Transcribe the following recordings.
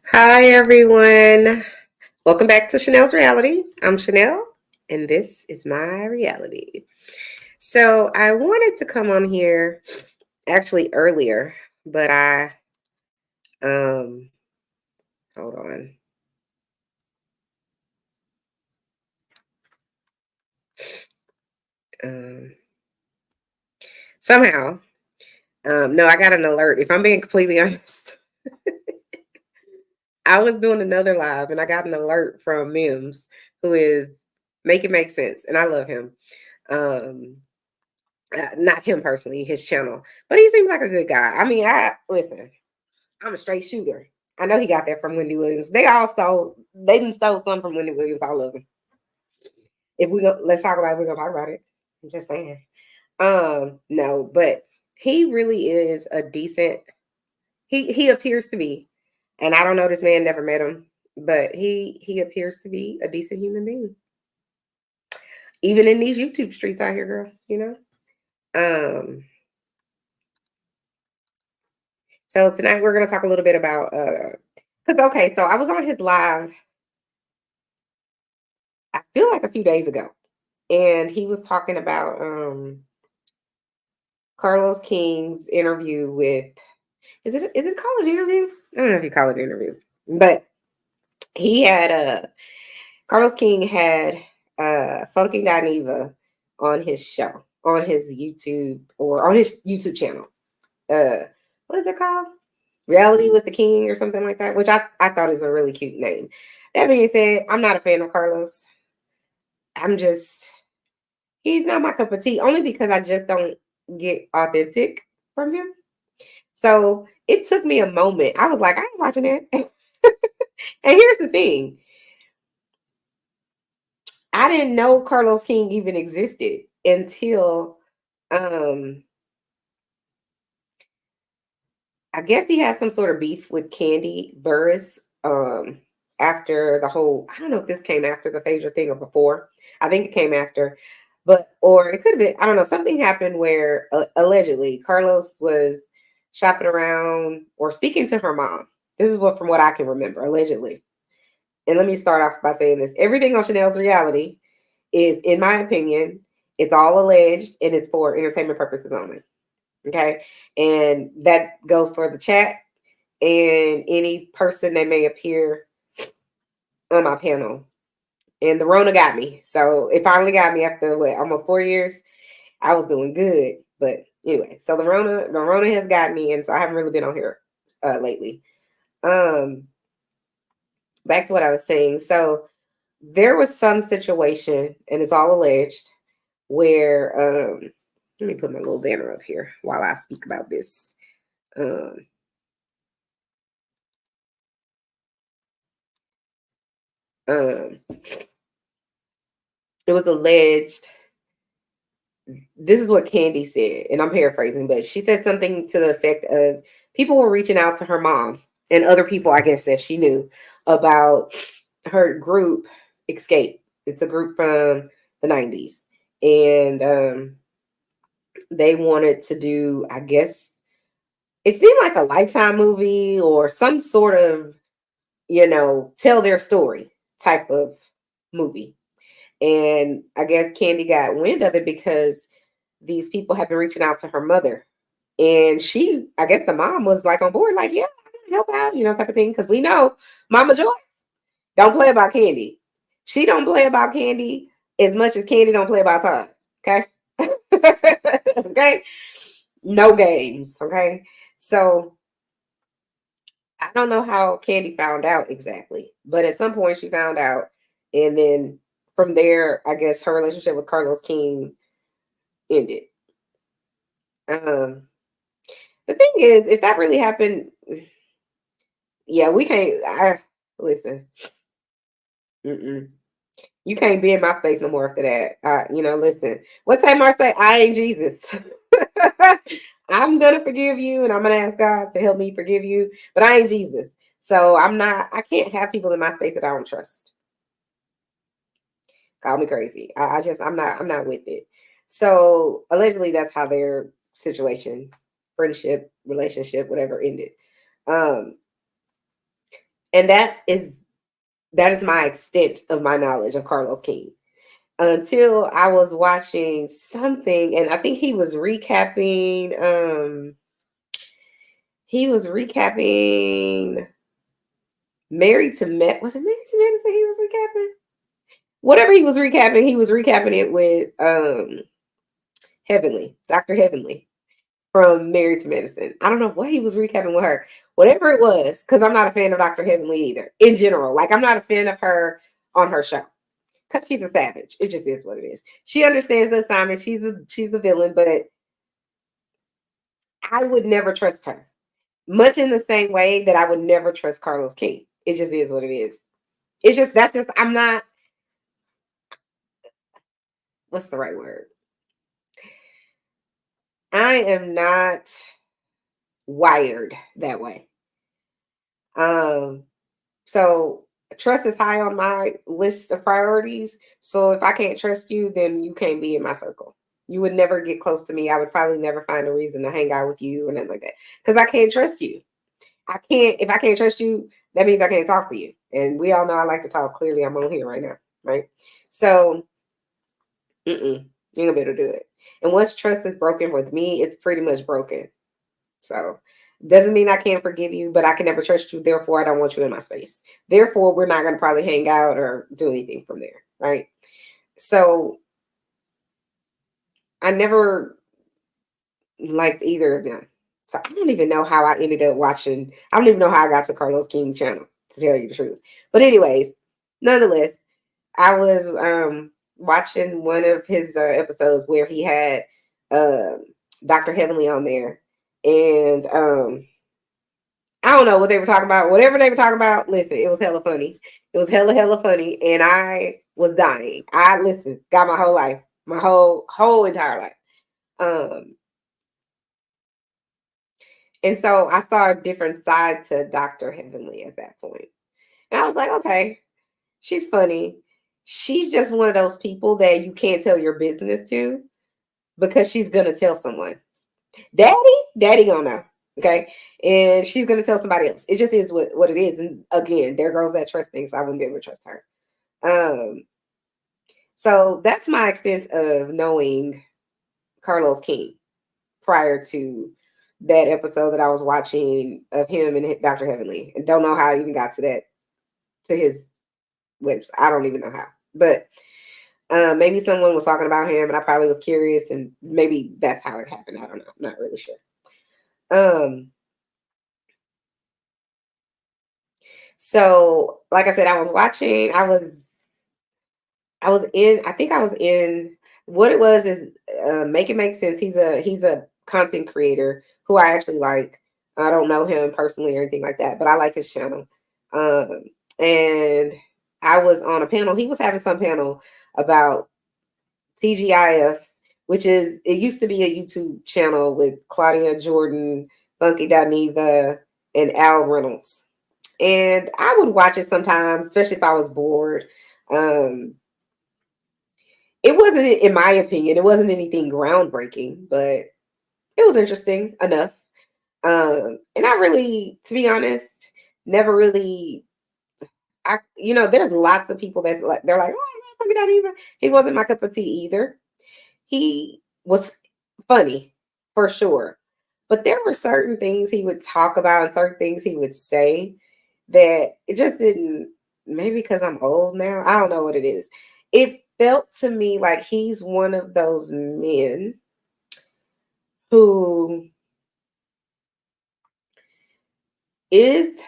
Hi, everyone. Welcome back to Chanel's Reality. I'm Chanel, and this is my reality. So, I wanted to come on here actually earlier, but um, hold on. Um, somehow, no, I got an alert. If I'm being completely honest, I was doing another live and I got an alert from Mims, who is Make It Make Sense, and I love him. Um, not him personally, his channel, but he seems like a good guy. I mean, I listen. I'm a straight shooter. I know he got that from Wendy Williams. They didn't stole some from Wendy Williams. I love him. If we go, let's talk about it. We're gonna talk about it. I'm just saying. No, but he really is a decent. He appears to be, and I don't know this man. Never met him, but he appears to be a decent human being, even in these YouTube streets out here, girl. Um. So tonight we're gonna talk a little bit about because okay, so I was on his live. I feel like a few days ago, and he was talking about Carlos King's interview with is it called an interview? I don't know if you call it an interview, but he had Carlos King had Funky Dineva on his show on his YouTube or on his YouTube channel. Uh, what is it called? Reality with the King or something like that, which I thought is a really cute name. That being said, I'm not a fan of Carlos. I'm just he's not my cup of tea, only because I just don't get authentic from him. So it took me a moment. I was like, I ain't watching it. And here's the thing. I didn't know Carlos King even existed until um I guess he had some sort of beef with Candy Burris after the whole I don't know if this came after the Phaedra thing or before. I think it came after. But or it could have been I don't know, something happened where allegedly Carlos was shopping around or speaking to her mom. This is what from what I can remember, allegedly. And let me start off by saying this. Everything on Chanel's reality is, in my opinion, it's all alleged and it's for entertainment purposes only. Okay. And that goes for the chat and any person that may appear on my panel. And the Rona got me. So it finally got me after what, almost 4 years. I was doing good. But anyway, so the Rona has got me, and so I haven't really been on here lately. Um, back to what I was saying. So there was some situation, and it's all alleged, where let me put my little banner up here while I speak about this. Um, um, it was alleged. This is what Candy said, and I'm paraphrasing, but she said something to the effect of people were reaching out to her mom and other people, I guess, that she knew about her group Escape. It's a group from the 90s. And they wanted to do, I guess, it seemed like a Lifetime movie or some sort of, tell their story type of movie. And I guess Candy got wind of it because these people have been reaching out to her mother. And she, I guess the mom was like on board, like, yeah, I can help out, type of thing. Because we know Mama Joyce don't play about Candy. She don't play about Candy as much as Candy don't play about her. Okay. Okay. No games. Okay. So I don't know how Candy found out exactly, but at some point she found out. And then from there, I guess her relationship with Carlos King ended. Um, the thing is, if that really happened, yeah, we can't. Listen. Mm-mm. You can't be in my space no more after that. Listen. What time I say? I ain't Jesus. I'm gonna forgive you, and I'm gonna ask God to help me forgive you. But I ain't Jesus, so I'm not. I can't have people in my space that I don't trust. Call me crazy. I'm not with it. So allegedly, that's how their situation, friendship, relationship, whatever, ended. Um, And that is my extent of my knowledge of Carlos King. Until I was watching something, and I think he was recapping Married to Met. Was it Married to Medicine he was recapping? Whatever he was recapping it with Heavenly, Dr. Heavenly from Married to Medicine. I don't know what he was recapping with her. Whatever it was, because I'm not a fan of Dr. Heavenly either. In general. Like I'm not a fan of her on her show. Because she's a savage. It just is what it is. She understands the assignment. She's the villain, but I would never trust her. Much in the same way that I would never trust Carlos King. It just is what it is. It's just that's just I'm not what's the right word? I am not wired that way. Um, so trust is high on my list of priorities. So if I can't trust you, then you can't be in my circle. You would never get close to me. I would probably never find a reason to hang out with you or nothing like that. Because I can't trust you. If I can't trust you, that means I can't talk to you. And we all know I like to talk. Clearly, I'm on here right now. Right. So you ain't gonna be able to do it. And once trust is broken with me, it's pretty much broken. So doesn't mean I can't forgive you, but I can never trust you. Therefore, I don't want you in my space. Therefore, we're not gonna probably hang out or do anything from there, right? So I never liked either of them. So I don't even know how I ended up watching. I don't even know how I got to Carlos King channel, to tell you the truth. But anyways, nonetheless, I was watching one of his episodes where he had Dr. Heavenly on there, and I don't know what they were talking about. Whatever they were talking about, listen, it was hella funny. It was hella funny, and I was dying. I listened, got my whole life, my whole entire life. Um, and so I saw a different side to Dr. Heavenly at that point. And I was like, okay, she's funny. She's just one of those people that you can't tell your business to because she's gonna tell someone. Daddy gonna know. Okay. And she's gonna tell somebody else. It just is what it is. And again, there goes that trust thing. So I wouldn't be able to trust her. Um, so that's my extent of knowing Carlos King prior to that episode that I was watching of him and Dr. Heavenly. And don't know how I even got to that, to his website. I don't even know how. But maybe someone was talking about him and I probably was curious and maybe that's how it happened. I don't know. I'm not really sure. So like I said, I think I was in, what it was is Make It Make Sense. He's a content creator who I actually like. I don't know him personally or anything like that, but I like his channel. Um, and I was on a panel. He was having some panel about TGIF, which is, it used to be a YouTube channel with Claudia Jordan, Funky Dineva, and Al Reynolds. And I would watch it sometimes, especially if I was bored. Um, it wasn't, in my opinion, it wasn't anything groundbreaking, but it was interesting enough. And I really, to be honest, never really. There's lots of people that's like, they're like, oh, I love Funky Dineva. He wasn't my cup of tea either. He was funny for sure, but there were certain things he would talk about and certain things he would say that it just didn't. Maybe because I'm old now, I don't know what it is. It felt to me like he's one of those men who is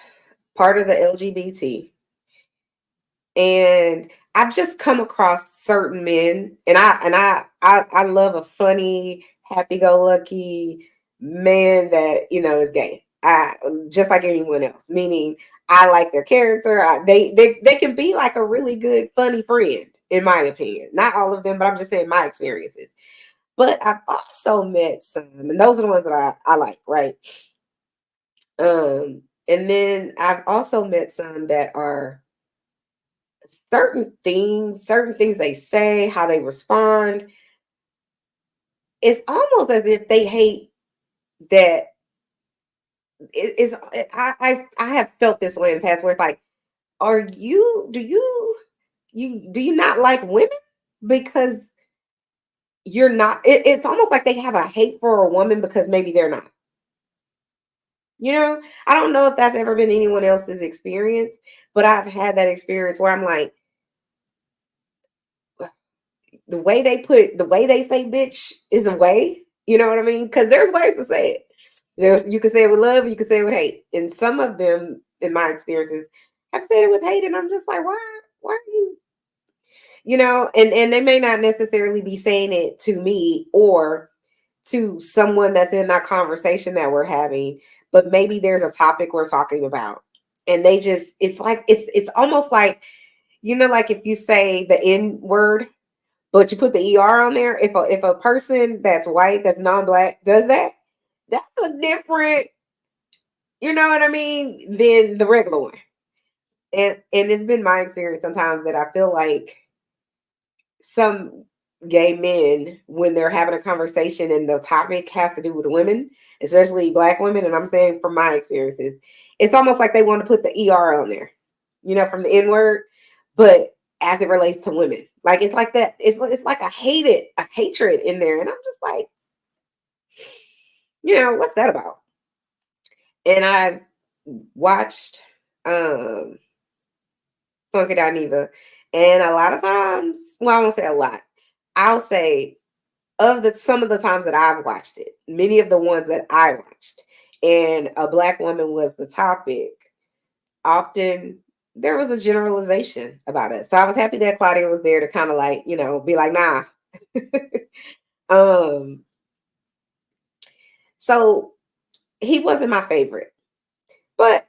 part of the LGBT. And I've just come across certain men, and I love a funny, happy-go-lucky man that is gay. I just like anyone else. Meaning, I like their character. They can be like a really good, funny friend, in my opinion. Not all of them, but I'm just saying my experiences. But I've also met some, and those are the ones that I like, right? And then I've also met some that are certain things they say, how they respond, it's almost as if they hate that I have felt this way in the past where it's like, are you do you not like women because you're not, it's almost like they have a hate for a woman because maybe they're not. You know, I don't know if that's ever been anyone else's experience, but I've had that experience where I'm like, the way they say bitch is the way, you know what I mean? Because there's ways to say it. There's, you can say it with love, you can say it with hate. And some of them, in my experiences, have said it with hate, and I'm just like, why are you, you know, and they may not necessarily be saying it to me or to someone that's in that conversation that we're having, but maybe there's a topic we're talking about. And they just, it's like it's almost like, you know, like if you say the N word, but you put the ER on there, if a person that's white, that's non-black does that, that's a different, you know what I mean, than the regular one. And it's been my experience sometimes that I feel like some gay men, when they're having a conversation and the topic has to do with women, especially black women, and I'm saying from my experiences, it's almost like they want to put the ER on there, you know, from the N word, but as it relates to women, like it's like that. It's like a hatred in there, and I'm just like, you know, what's that about? And I watched um Funky Dineva, and a lot of times, well, I won't say a lot. I'll say of the some of the times that I've watched it, many of the ones that I watched, and a black woman was the topic, often there was a generalization about it. So I was happy that Claudia was there to kind of like, you know, be like, nah. um, so he wasn't my favorite. But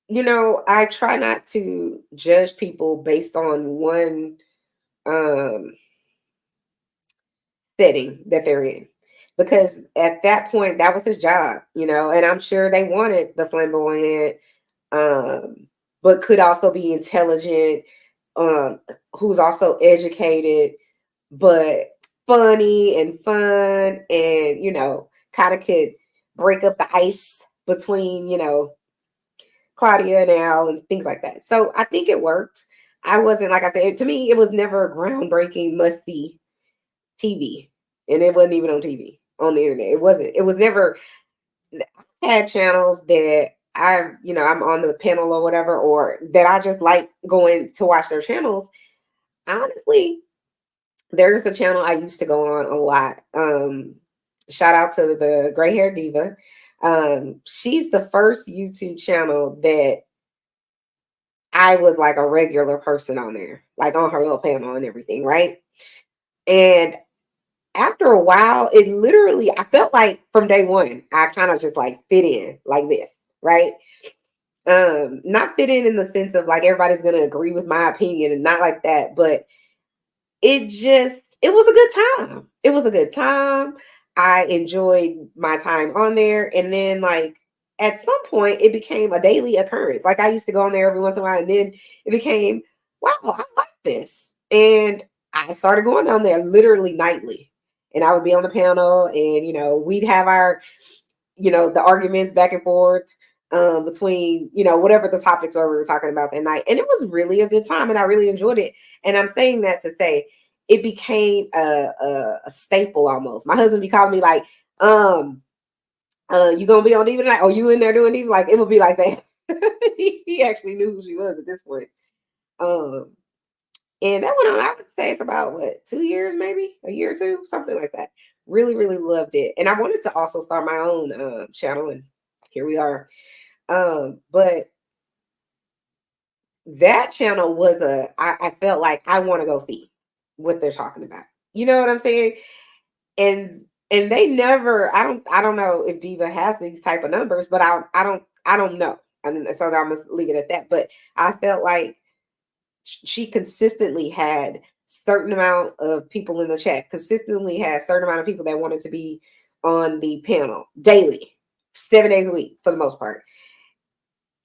you know, I try not to judge people based on one um setting that they're in. Because at that point, that was his job, you know, and I'm sure they wanted the flamboyant, um, but could also be intelligent, who's also educated, but funny and fun, and you know, kind of could break up the ice between, you know, Claudia and Al and things like that. So I think it worked. I wasn't, like I said, to me, it was never a groundbreaking must see TV, and it wasn't even on TV on the internet. It wasn't. It was never. I had channels that I, you know, I'm on the panel or whatever, or that I just like going to watch their channels. Honestly, there's a channel I used to go on a lot. Shout out to the gray hair diva. She's the first YouTube channel that I was like a regular person on there, like on her little panel and everything, right? And after a while, it literally, I felt like from day one, I kind of just like fit in like this, right? Not fit in the sense of like everybody's gonna agree with my opinion and not like that, but it was a good time. It was a good time. I enjoyed my time on there. And then like at some point it became a daily occurrence. Like I used to go on there every once in a while, and then it became, wow, I like this. And I started going down there literally nightly. And I would be on the panel, and you know, we'd have our, you know, the arguments back and forth between, you know, whatever the topics were we were talking about that night. And it was really a good time, and I really enjoyed it. And I'm saying that to say it became a staple almost. My husband be calling me like, you gonna be on Diva tonight? Oh, you in there doing Diva? Like it would be like that. He actually knew who she was at this point. Um, and that went on, I would say, for about what, 2 years, maybe a year or two, something like that. Really, really loved it. And I wanted to also start my own channel, and here we are. But that channel was I felt like I want to go see what they're talking about. You know what I'm saying? And they never, I don't know if Diva has these type of numbers, but I don't know. I mean, so I'm gonna leave it at that. But I felt like she consistently had certain amount of people in the chat, consistently had certain amount of people that wanted to be on the panel daily, 7 days a week for the most part.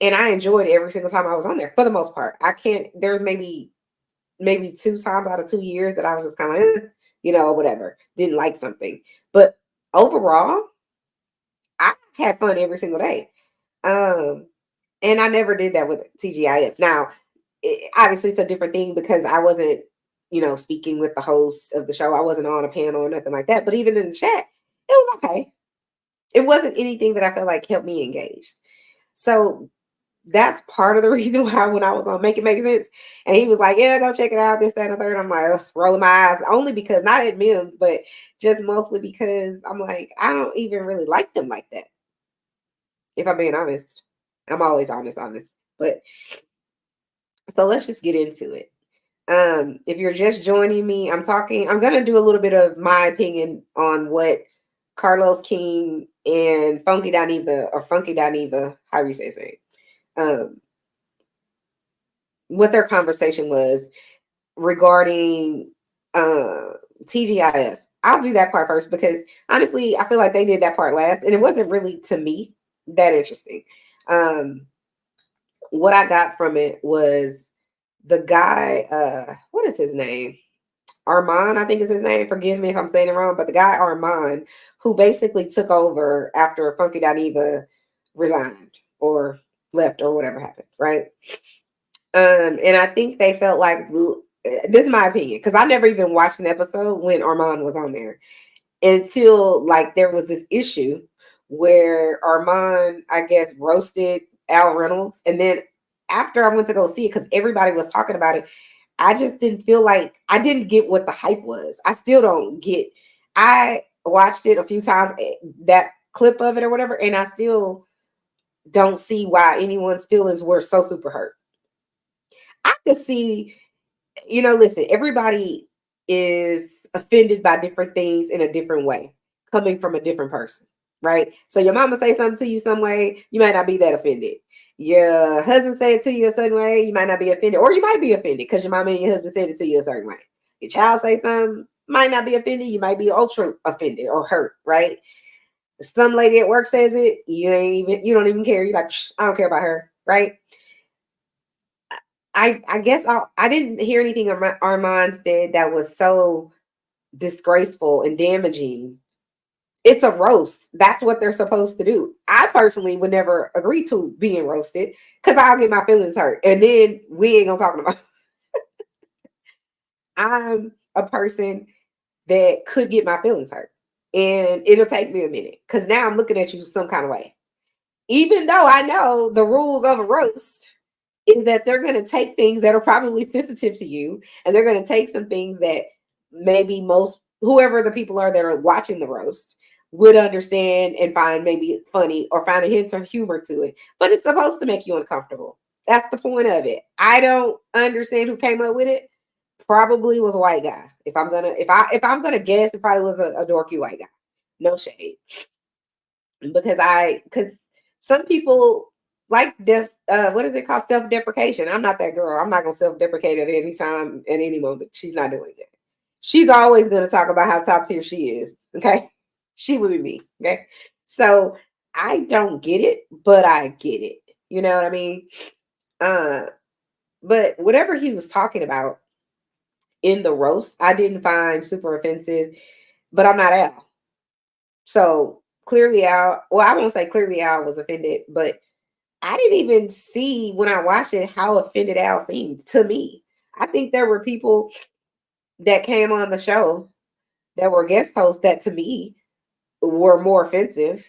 And I enjoyed every single time I was on there for the most part. I can't, there's maybe 2 times out of 2 years that I was just kind of, you know, whatever, didn't like something. But overall, I had fun every single day. Um, and I never did that with TGIF. Now, obviously, it's a different thing because I wasn't, speaking with the host of the show. I wasn't on a panel or nothing like that. But even in the chat, it was okay. It wasn't anything that I felt like kept me engaged. So that's part of the reason why when I was on Make It Make Sense, and he was like, "Yeah, go check it out, this, that, and the third." I'm like, ugh, rolling my eyes, only because not at memes, but just mostly because I'm like, I don't even really like them like that. If I'm being honest, I'm always honest, but so let's just get into it. If you're just joining me, I'm gonna do a little bit of my opinion on what Carlos King and Funky Dineva, however you say his name, what their conversation was regarding TGIF. I'll do that part first because honestly, I feel like they did that part last, and it wasn't really to me that interesting. What I got from it was the guy, what is his name? Armand, I think is his name. Forgive me if I'm saying it wrong, but the guy Armand, who basically took over after Funky Dineva resigned or left or whatever happened, right? And I think they felt like this is my opinion because I never even watched an episode when Armand was on there until like there was this issue where Armand, I guess, roasted Al Reynolds, and then after I went to go see it because everybody was talking about it, I just didn't feel like I didn't get what the hype was. I still don't get. I watched it a few times, that clip of it or whatever, and I still don't see why anyone's feelings were so super hurt. I could see, listen, everybody is offended by different things in a different way, coming from a different person, right? So your mama say something to you some way, you might not be that offended. Your husband say it to you a certain way, you might not be offended, or you might be offended because your mama and your husband said it to you a certain way. Your child say something, might not be offended, you might be ultra offended or hurt, right? Some lady at work says it, you don't even care. You like, I don't care about her, right? I guess I didn't hear anything Armand said that was so disgraceful and damaging. It's a roast. That's what they're supposed to do. I personally would never agree to being roasted because I'll get my feelings hurt. And then we ain't gonna talk about I'm a person that could get my feelings hurt. And it'll take me a minute because now I'm looking at you some kind of way. Even though I know the rules of a roast is that they're going to take things that are probably sensitive to you, and they're going to take some things that maybe most whoever the people are that are watching the roast would understand and find maybe funny or find a hint of humor to it. But it's supposed to make you uncomfortable. That's the point of it. I don't understand who came up with it. Probably was a white guy. If I'm gonna guess, it probably was a dorky white guy. No shade, because some people like what is it called, self-deprecation. I'm not that girl. I'm not gonna self-deprecate at any time, at any moment. She's not doing that. She's always gonna talk about how top tier she is. Okay, she would be me. Okay, so I don't get it, but I get it. You know what I mean? Uh, but whatever he was talking about in the roast, I didn't find super offensive. But I'm not Al. So clearly Al, well, I won't say clearly Al was offended, but I didn't even see when I watched it how offended Al seemed to me. I think there were people that came on the show that were guest hosts that to me were more offensive.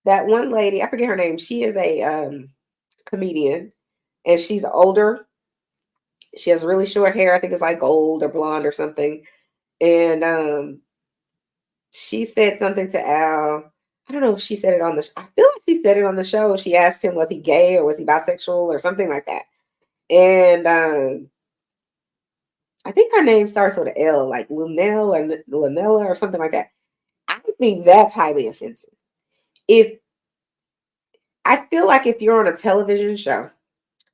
That one lady, I forget her name, she is a comedian and she's older. She has really short hair. I think it's like gold or blonde or something. And she said something to Al. I don't know if she said it on the. I feel like she said it on the show. She asked him, was he gay or was he bisexual or something like that. And I think her name starts with an L, like Lunell or Lanella or something like that. I think that's highly offensive. If I feel like if you're on a television show,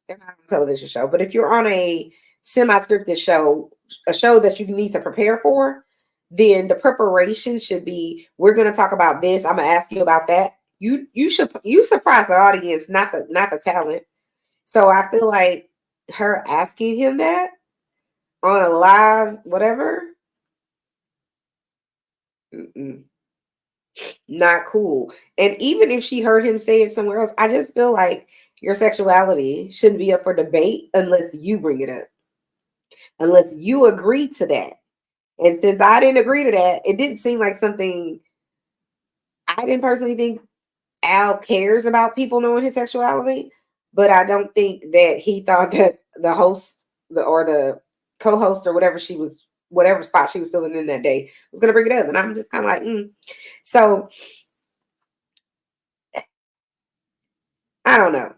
they're not on a television show, but if you're on a semi-scripted show, a show that you need to prepare for, then the preparation should be, we're going to talk about this, I'm going to ask you about that. You surprise the audience, not the talent. So I feel like her asking him that on a live whatever, mm-mm. Not cool. And even if she heard him say it somewhere else, I just feel like your sexuality shouldn't be up for debate unless you bring it up, unless you agree to that. And since I didn't agree to that, it didn't seem like something I didn't personally think Al cares about people knowing his sexuality, but I don't think that he thought that the host or the co-host or whatever spot she was filling in that day was going to bring it up. And I'm just kind of like, So I don't know.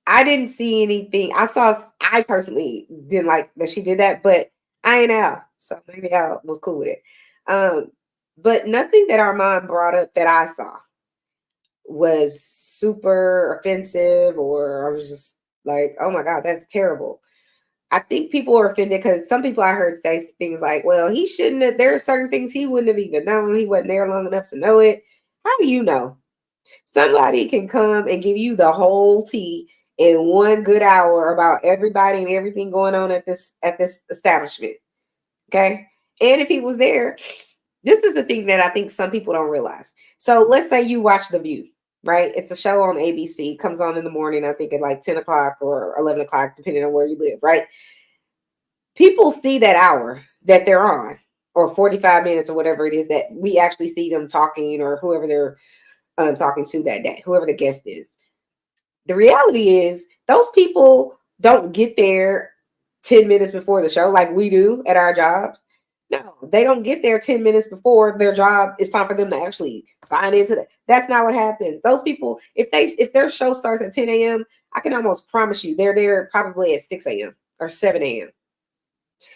I didn't see anything. I personally didn't like that she did that, but I ain't Al. So maybe Al was cool with it. But nothing that Armand brought up that I saw was super offensive, or I was just like, oh my God, that's terrible. I think people were offended because some people I heard say things like, well, he shouldn't have, there are certain things he wouldn't have even known. He wasn't there long enough to know it. How do you know? Somebody can come and give you the whole tea in 1 good hour about everybody and everything going on at this establishment. Okay. And if he was there, this is the thing that I think some people don't realize. So let's say you watch The View, right? It's a show on ABC, comes on in the morning, I think at like 10 o'clock or 11 o'clock, depending on where you live, right? People see that hour that they're on, or 45 minutes or whatever it is that we actually see them talking, or whoever they're talking to that day, whoever the guest is. The reality is those people don't get there 10 minutes before the show like we do at our jobs. No, they don't get there 10 minutes before their job. It's time for them to actually sign into that. That's not what happens. Those people, if their show starts at 10 a.m., I can almost promise you they're there probably at 6 a.m. or 7 a.m.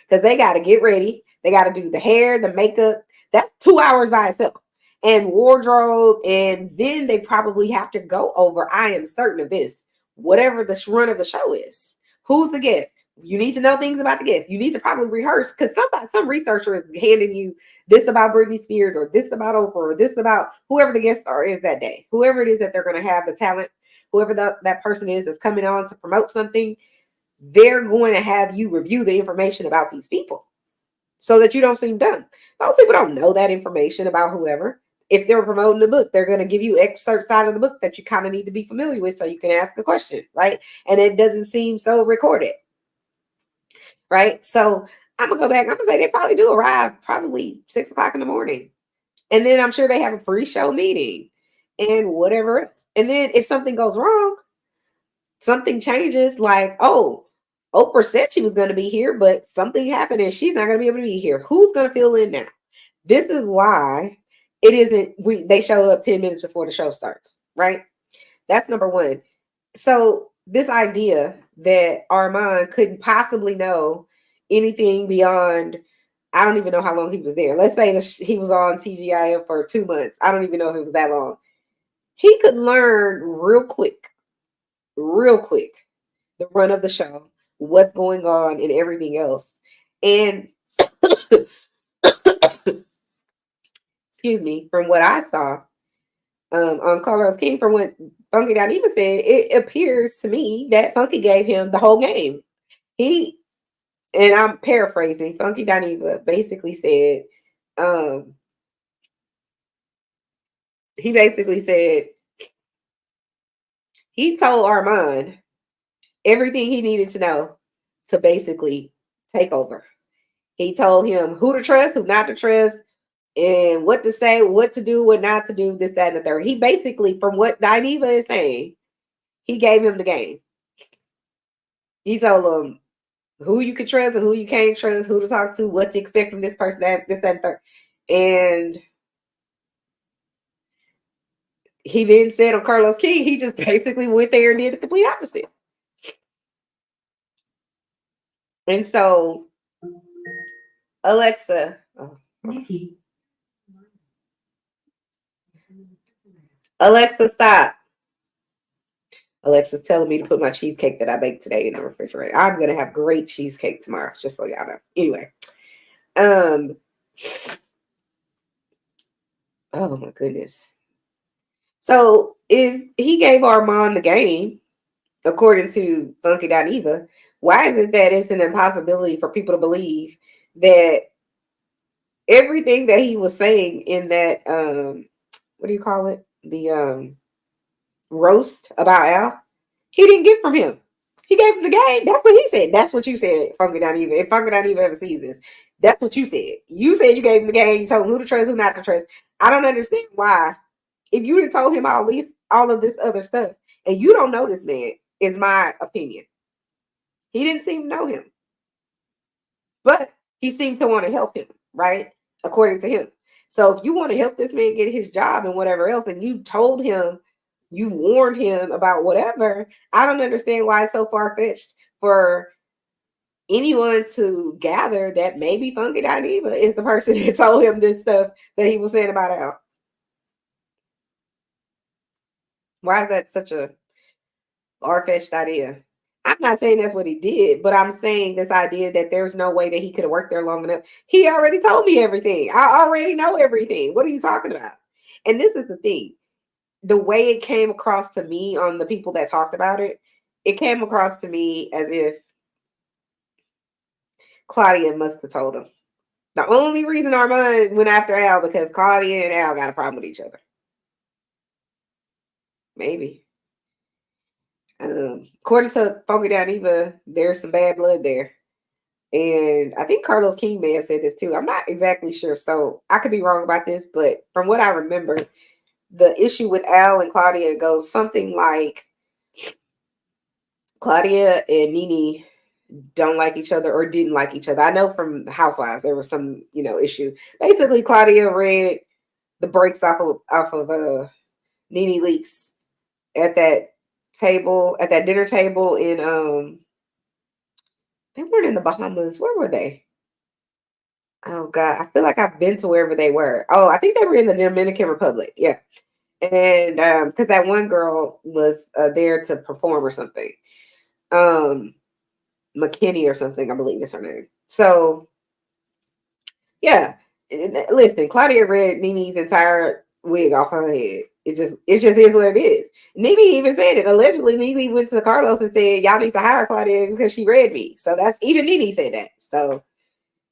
because they got to get ready. They got to do the hair, the makeup. That's 2 hours by itself. And wardrobe. And then they probably have to go over, I am certain of this, whatever the run of the show is. Who's the guest? You need to know things about the guest. You need to probably rehearse, because some researcher is handing you this about Britney Spears, or this about Oprah, or this about whoever the guest star is that day. Whoever it is that they're going to have the talent, whoever that person is that's coming on to promote something, they're going to have you review the information about these people so that you don't seem dumb. Most people don't know that information about whoever. If they're promoting the book, they're going to give you excerpts out of the book that you kind of need to be familiar with so you can ask a question, right? And it doesn't seem so recorded, right? So I'm going to go back. I'm going to say they probably do arrive probably 6 o'clock in the morning. And then I'm sure they have a pre-show meeting and whatever else. And then if something goes wrong, something changes, like, oh, Oprah said she was going to be here, but something happened and she's not going to be able to be here. Who's going to fill in now? This is why it isn't, they show up 10 minutes before the show starts, right? That's number one. So this idea that Armand couldn't possibly know anything beyond, I don't even know how long he was there. Let's say he was on TGIF for 2 months. I don't even know if it was that long. He could learn real quick, the run of the show, what's going on, and everything else. And excuse me, from what I saw on Carlos King, from what Funky Dineva said, it appears to me that Funky gave him the whole game. And I'm paraphrasing, Funky Dineva basically said, he told Armand everything he needed to know to basically take over. He told him who to trust, who not to trust, and what to say, what to do, what not to do, this, that, and the third. He basically, from what Dineva is saying, he gave him the game. He told him who you can trust and who you can't trust, who to talk to, what to expect from this person, that, this, that, and third. And he then said on Carlos King, he just basically went there and did the complete opposite. And so, Alexa, Nikki. Alexa, stop. Alexa's telling me to put my cheesecake that I baked today in the refrigerator. I'm going to have great cheesecake tomorrow, just so y'all know. Anyway. Oh my goodness. So if he gave Armand the game, according to Funky Dineva, why is it that it's an impossibility for people to believe that everything that he was saying in that what do you call it? The roast about Al, he didn't get from him. He gave him the game. That's what he said. That's what you said, Funky Dineva. If Funky Dineva ever sees this, that's what you said. You said you gave him the game. You told him who to trust, who not to trust. I don't understand why. If you had told him all of this other stuff, and you don't know this man, is my opinion. He didn't seem to know him, but he seemed to want to help him, right? According to him. So if you want to help this man get his job and whatever else, and you told him, you warned him about whatever, I don't understand why it's so far fetched for anyone to gather that maybe Funky Dineva is the person that told him this stuff that he was saying about Al. Why is that such a far-fetched idea? I'm not saying that's what he did, but I'm saying this idea that there's no way that he could have worked there long enough. He already told me everything. I already know everything. What are you talking about? And this is the thing. The way it came across to me on the people that talked about it, it came across to me as if Claudia must have told him. The only reason Armand went after Al because Claudia and Al got a problem with each other. Maybe. According to Funky Dineva, there's some bad blood there. And I think Carlos King may have said this too. I'm not exactly sure. So I could be wrong about this, but from what I remember, the issue with Al and Claudia goes something like Claudia and Nene don't like each other or didn't like each other. I know from Housewives there was some, issue. Basically, Claudia read the breaks off of Nene Leakes at that dinner table in they weren't in the Bahamas. Where were they? Oh God, I feel like I've been to wherever they were. Oh, I think they were in the Dominican Republic. Yeah, and because that one girl was there to perform or something, McKinney or something, I believe is her name. So yeah, listen, Claudia read Nene's entire wig off her head. It just is what it is. Nene even said it. Allegedly, Nene went to Carlos and said, "Y'all need to hire Claudia because she read me." So that's even Nene said that. So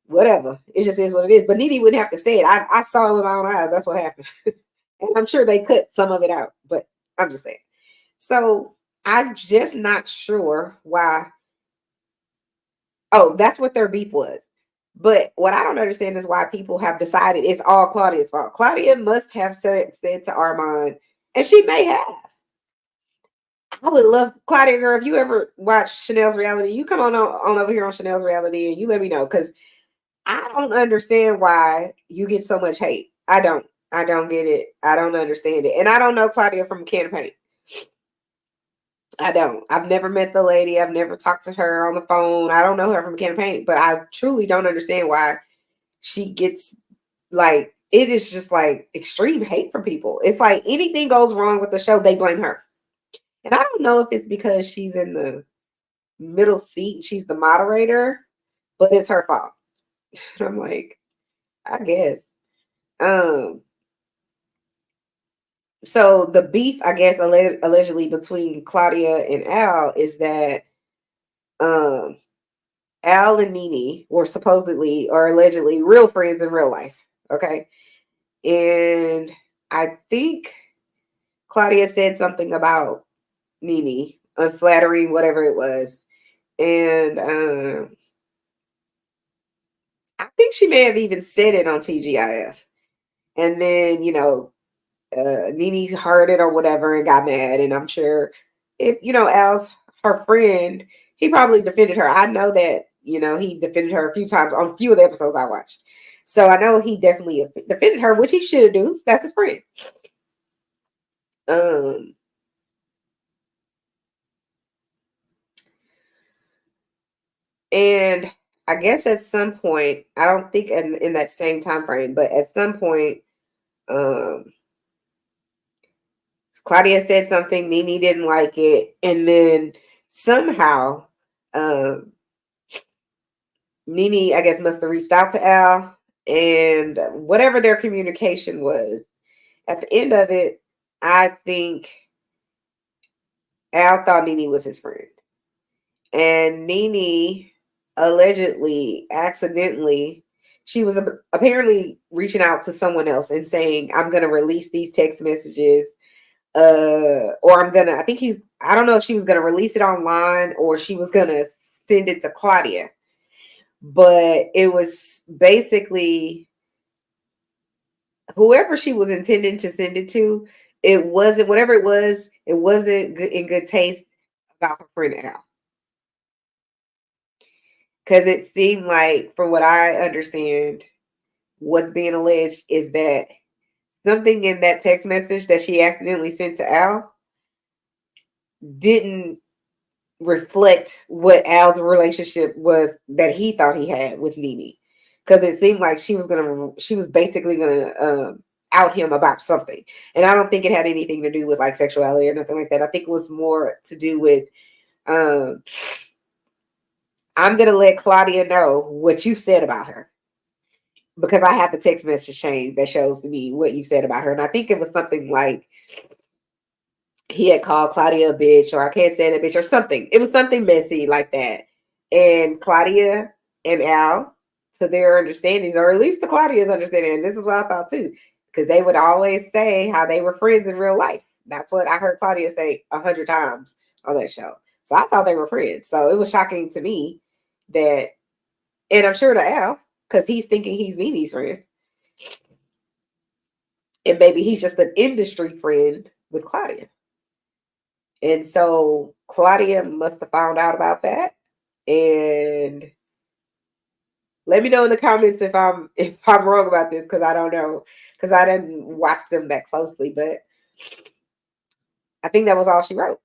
whatever. It just is what it is. But Nene wouldn't have to say it. I saw it with my own eyes. That's what happened. And I'm sure they cut some of it out, but I'm just saying. So I'm just not sure why. Oh, that's what their beef was. But what I don't understand is why people have decided it's all Claudia's fault. Claudia must have said to Armand, and she may have. I would love Claudia, girl. If you ever watch Chanel's reality, you come on over here on Chanel's reality, and you let me know because I don't understand why you get so much hate. I don't. I don't get it. I don't understand it. And I don't know Claudia from a can of paint. I don't. I've never met the lady. I've never talked to her on the phone. I don't know her from a can of paint, but I truly don't understand why she gets like it is just like extreme hate from people. It's like anything goes wrong with the show, they blame her. And I don't know if it's because she's in the middle seat and she's the moderator, but it's her fault. And I'm like, I guess. Um so the beef, I guess, allegedly between Claudia and Al is that um, Al and Nene were supposedly or allegedly real friends in real life. Okay. And I think Claudia said something about Nene, unflattering, whatever it was. And I think she may have even said it on TGIF. And then, Nene heard it or whatever and got mad. And I'm sure if, Al's her friend, he probably defended her. I know that, he defended her a few times on a few of the episodes I watched. So I know he definitely defended her, which he should do. That's his friend. Um, and I guess at some point, I don't think in that same time frame, but at some point, um, Claudia said something, Nene didn't like it, and then somehow Nene, I guess, must have reached out to Al, and whatever their communication was, at the end of it, I think Al thought Nene was his friend. And Nene allegedly, accidentally, she was apparently reaching out to someone else and saying, I'm going to release these text messages. Or I think I don't know if she was going to release it online or she was going to send it to Claudia. But it was basically whoever she was intending to send it to, it wasn't, whatever it wasn't good, in good taste about her friend Al. Because it seemed like, from what I understand, what's being alleged is that something in that text message that she accidentally sent to Al didn't reflect what Al's relationship was that he thought he had with Nene. Because it seemed like she was basically gonna out him about something. And I don't think it had anything to do with like sexuality or nothing like that. I think it was more to do with I'm gonna let Claudia know what you said about her. Because I have the text message chain that shows me what you said about her. And I think it was something like he had called Claudia a bitch, or I can't stand a bitch, or something. It was something messy like that. And Claudia and Al, to their understandings, or at least to Claudia's understanding, and this is what I thought too, because they would always say how they were friends in real life. That's what I heard Claudia say 100 times on that show. So I thought they were friends. So it was shocking to me that, and I'm sure to Al, because he's thinking he's Nene's friend. And maybe he's just an industry friend with Claudia. And so Claudia must have found out about that. And let me know in the comments if I'm wrong about this, because I don't know, because I didn't watch them that closely, but I think that was all she wrote.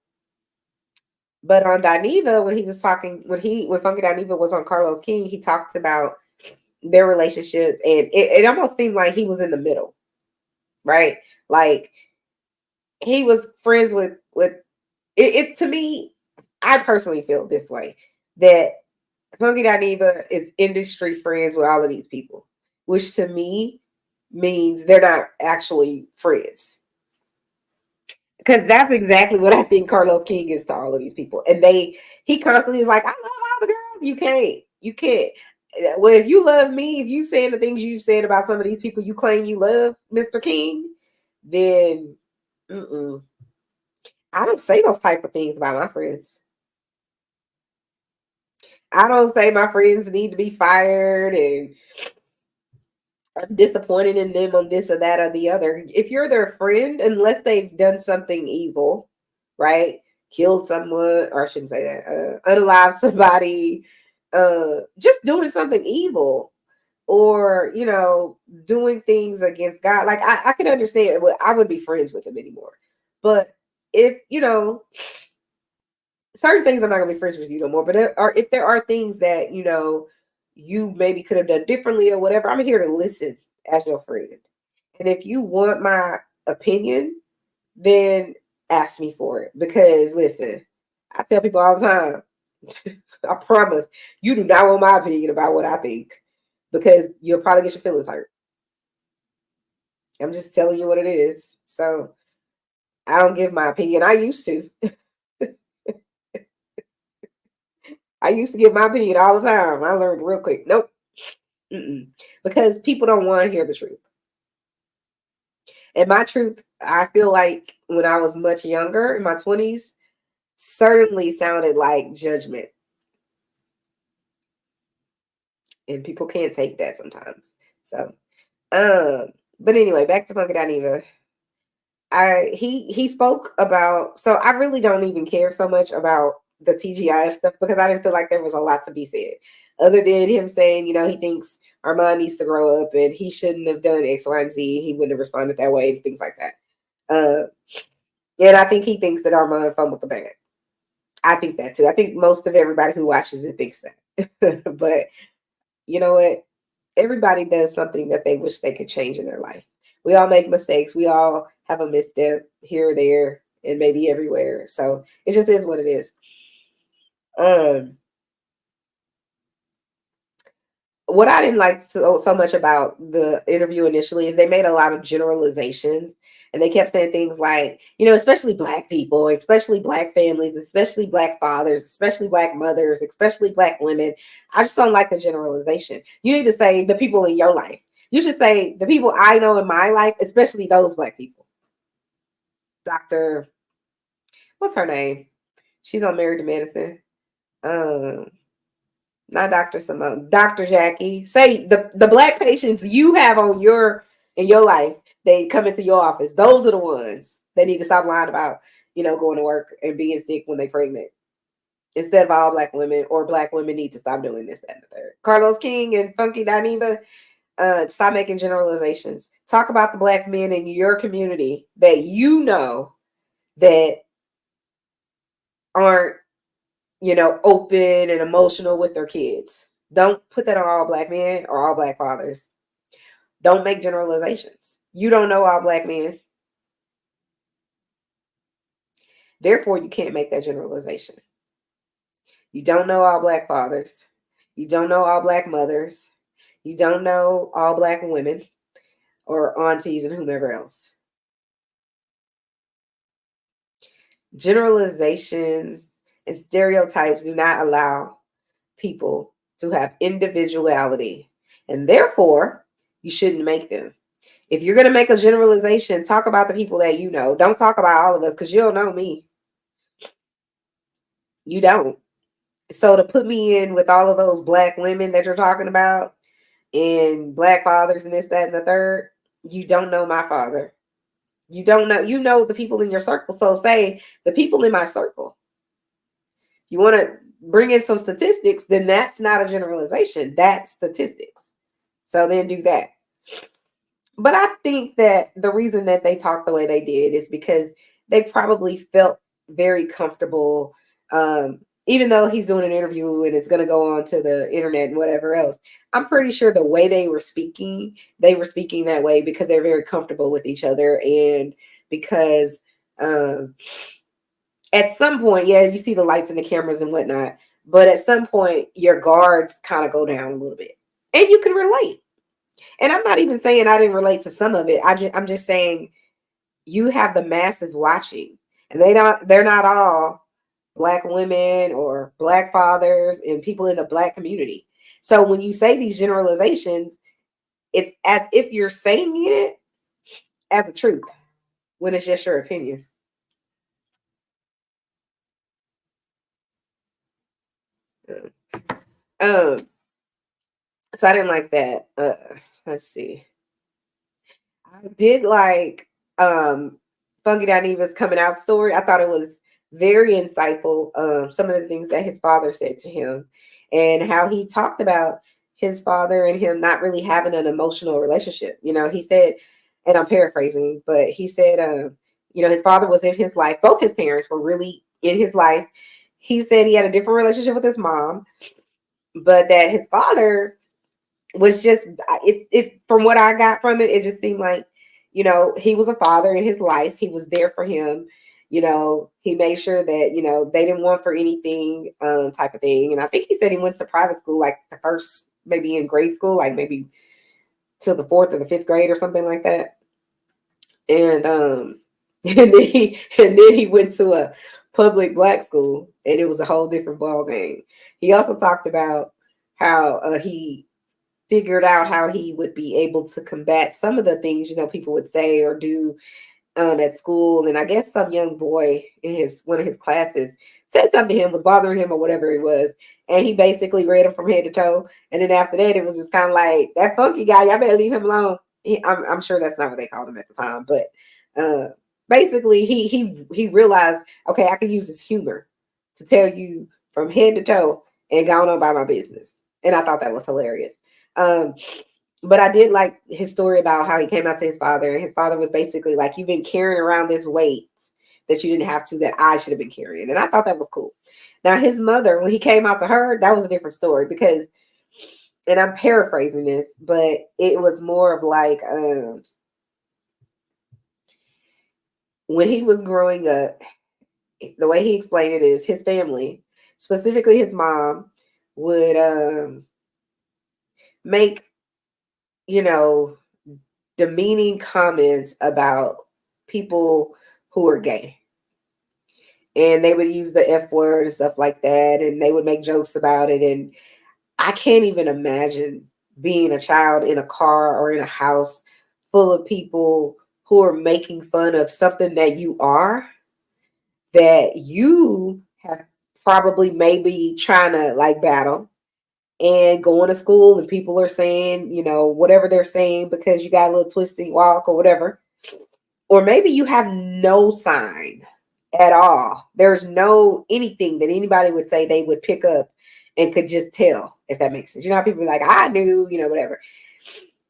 But on DINEVEA, when he was talking, when Funky Dineva was on Carlos King, he talked about their relationship, and it almost seemed like he was in the middle, right? Like he was friends with it. To me, I personally feel this way, that Funky Dineva is industry friends with all of these people, which to me means they're not actually friends. Because that's exactly what I think Carlos King is to all of these people. And he constantly is like, I love all the girls. You can't. Well, if you love me, if you saying the things you said about some of these people you claim you love, Mr. King, then I don't say those type of things about my friends. I don't say my friends need to be fired and I'm disappointed in them on this or that or the other. If you're their friend, unless they've done something evil, right? Killed someone, or I shouldn't say that, unalive somebody, just doing something evil, or doing things against God. Like I can understand. Well, I wouldn't be friends with them anymore. But if certain things, I'm not gonna be friends with you no more. But if there are things that you maybe could have done differently or whatever, I'm here to listen as your friend. And if you want my opinion, then ask me for it. Because listen, I tell people all the time, I promise you do not want my opinion about what I think, because you'll probably get your feelings hurt. I'm just telling you what it is. So I don't give my opinion. I used to. I used to give my opinion all the time. I learned real quick. Nope. Because people don't want to hear the truth. And my truth, I feel like when I was much younger, in my 20s, certainly sounded like judgment. And people can't take that sometimes. So, but anyway, back to Funky Dineva. He spoke about, so I really don't even care so much about the TGIF stuff, because I didn't feel like there was a lot to be said, other than him saying, he thinks Armand needs to grow up and he shouldn't have done X, Y, and Z. He wouldn't have responded that way and things like that. And I think he thinks that Armand fumbled the bag. I think that too. I think most of everybody who watches it thinks that. But you know what? Everybody does something that they wish they could change in their life. We all make mistakes. We all have a misstep here or there and maybe everywhere. So it just is what it is. what I didn't like so much about the interview initially is they made a lot of generalizations, and they kept saying things like, especially black people, especially black families, especially black fathers, especially black mothers, especially black women. I just don't like the generalization. You need to say the people in your life. You should say the people I know in my life, especially those black people. Dr. What's her name? She's on Married to Medicine. Um, Not Dr. Simone, Dr. Jackie. Say the black patients you have in your life, they come into your office. Those are the ones that need to stop lying about, going to work and being sick when they're pregnant. Instead of all black women, or black women need to stop doing this, that, and the third. Carlos King and Funky Dineva, stop making generalizations. Talk about the black men in your community that that aren't open and emotional with their kids. Don't put that on all black men or all black fathers. Don't make generalizations. You don't know all black men. Therefore, you can't make that generalization. You don't know all black fathers. You don't know all black mothers. You don't know all black women or aunties and whomever else. Generalizations and stereotypes do not allow people to have individuality, and therefore you shouldn't make them. If you're going to make a generalization, talk about the people that you know. Don't talk about all of us, because you don't know me. You don't. So to put me in with all of those black women that you're talking about and black fathers and this, that, and the third, you don't know my father. You know the people in your circle. So say the people in my circle. You want to bring in some statistics, then that's not a generalization. That's statistics. So then do that. But I think that the reason that they talked the way they did is because they probably felt very comfortable. Even though he's doing an interview and it's going to go on to the internet and whatever else, I'm pretty sure the way they were speaking that way because they're very comfortable with each other, and because at some point, yeah, you see the lights and the cameras and whatnot, but at some point your guards kind of go down a little bit, and you can relate. And I'm not even saying I didn't relate to some of it. I'm just saying you have the masses watching, and they're not all black women or black fathers and people in the black community. So when you say these generalizations, it's as if you're saying it as a truth when it's just your opinion. Um, so I didn't like that. Let's see. I did like Funky Dineva's coming out story. I thought it was very insightful. Some of the things that his father said to him, and how he talked about his father and him not really having an emotional relationship. He said, and I'm paraphrasing, but he said, his father was in his life. Both his parents were really in his life. He said he had a different relationship with his mom, but that his father was just it from what I got from it, it just seemed like, he was a father in his life. He was there for him. He made sure that, they didn't want for anything, type of thing. And I think he said he went to private school, like the first, maybe in grade school, like maybe to the fourth or the fifth grade or something like that. And and then he went to a public black school, and it was a whole different ball game. He also talked about how he figured out how he would be able to combat some of the things people would say or do at school. And I guess some young boy in one of his classes said something to him, was bothering him or whatever it was, and he basically read him from head to toe. And then after that, it was just kind of like, that funky guy, y'all better leave him alone. I'm sure that's not what they called him at the time, but basically he realized, okay, I can use this humor to tell you from head to toe and go on about my business. And I thought that was hilarious. Um, but I did like his story about how he came out to his father, and his father was basically like, you've been carrying around this weight that you didn't have to, that I should have been carrying. And I thought that was cool. Now, his mother, when he came out to her, that was a different story because, and I'm paraphrasing this, but it was more of like, when he was growing up, the way he explained it is his family, specifically his mom, would make, you know, demeaning comments about people who are gay. And they would use the F word and stuff like that. And they would make jokes about it. And I can't even imagine being a child in a car or in a house full of people who are making fun of something that you are, that you have probably maybe trying to like battle, and going to school and people are saying, whatever they're saying because you got a little twisting walk or whatever. Or maybe you have no sign at all. There's no anything that anybody would say they would pick up and could just tell, if that makes sense. You know how people are like, I knew, whatever.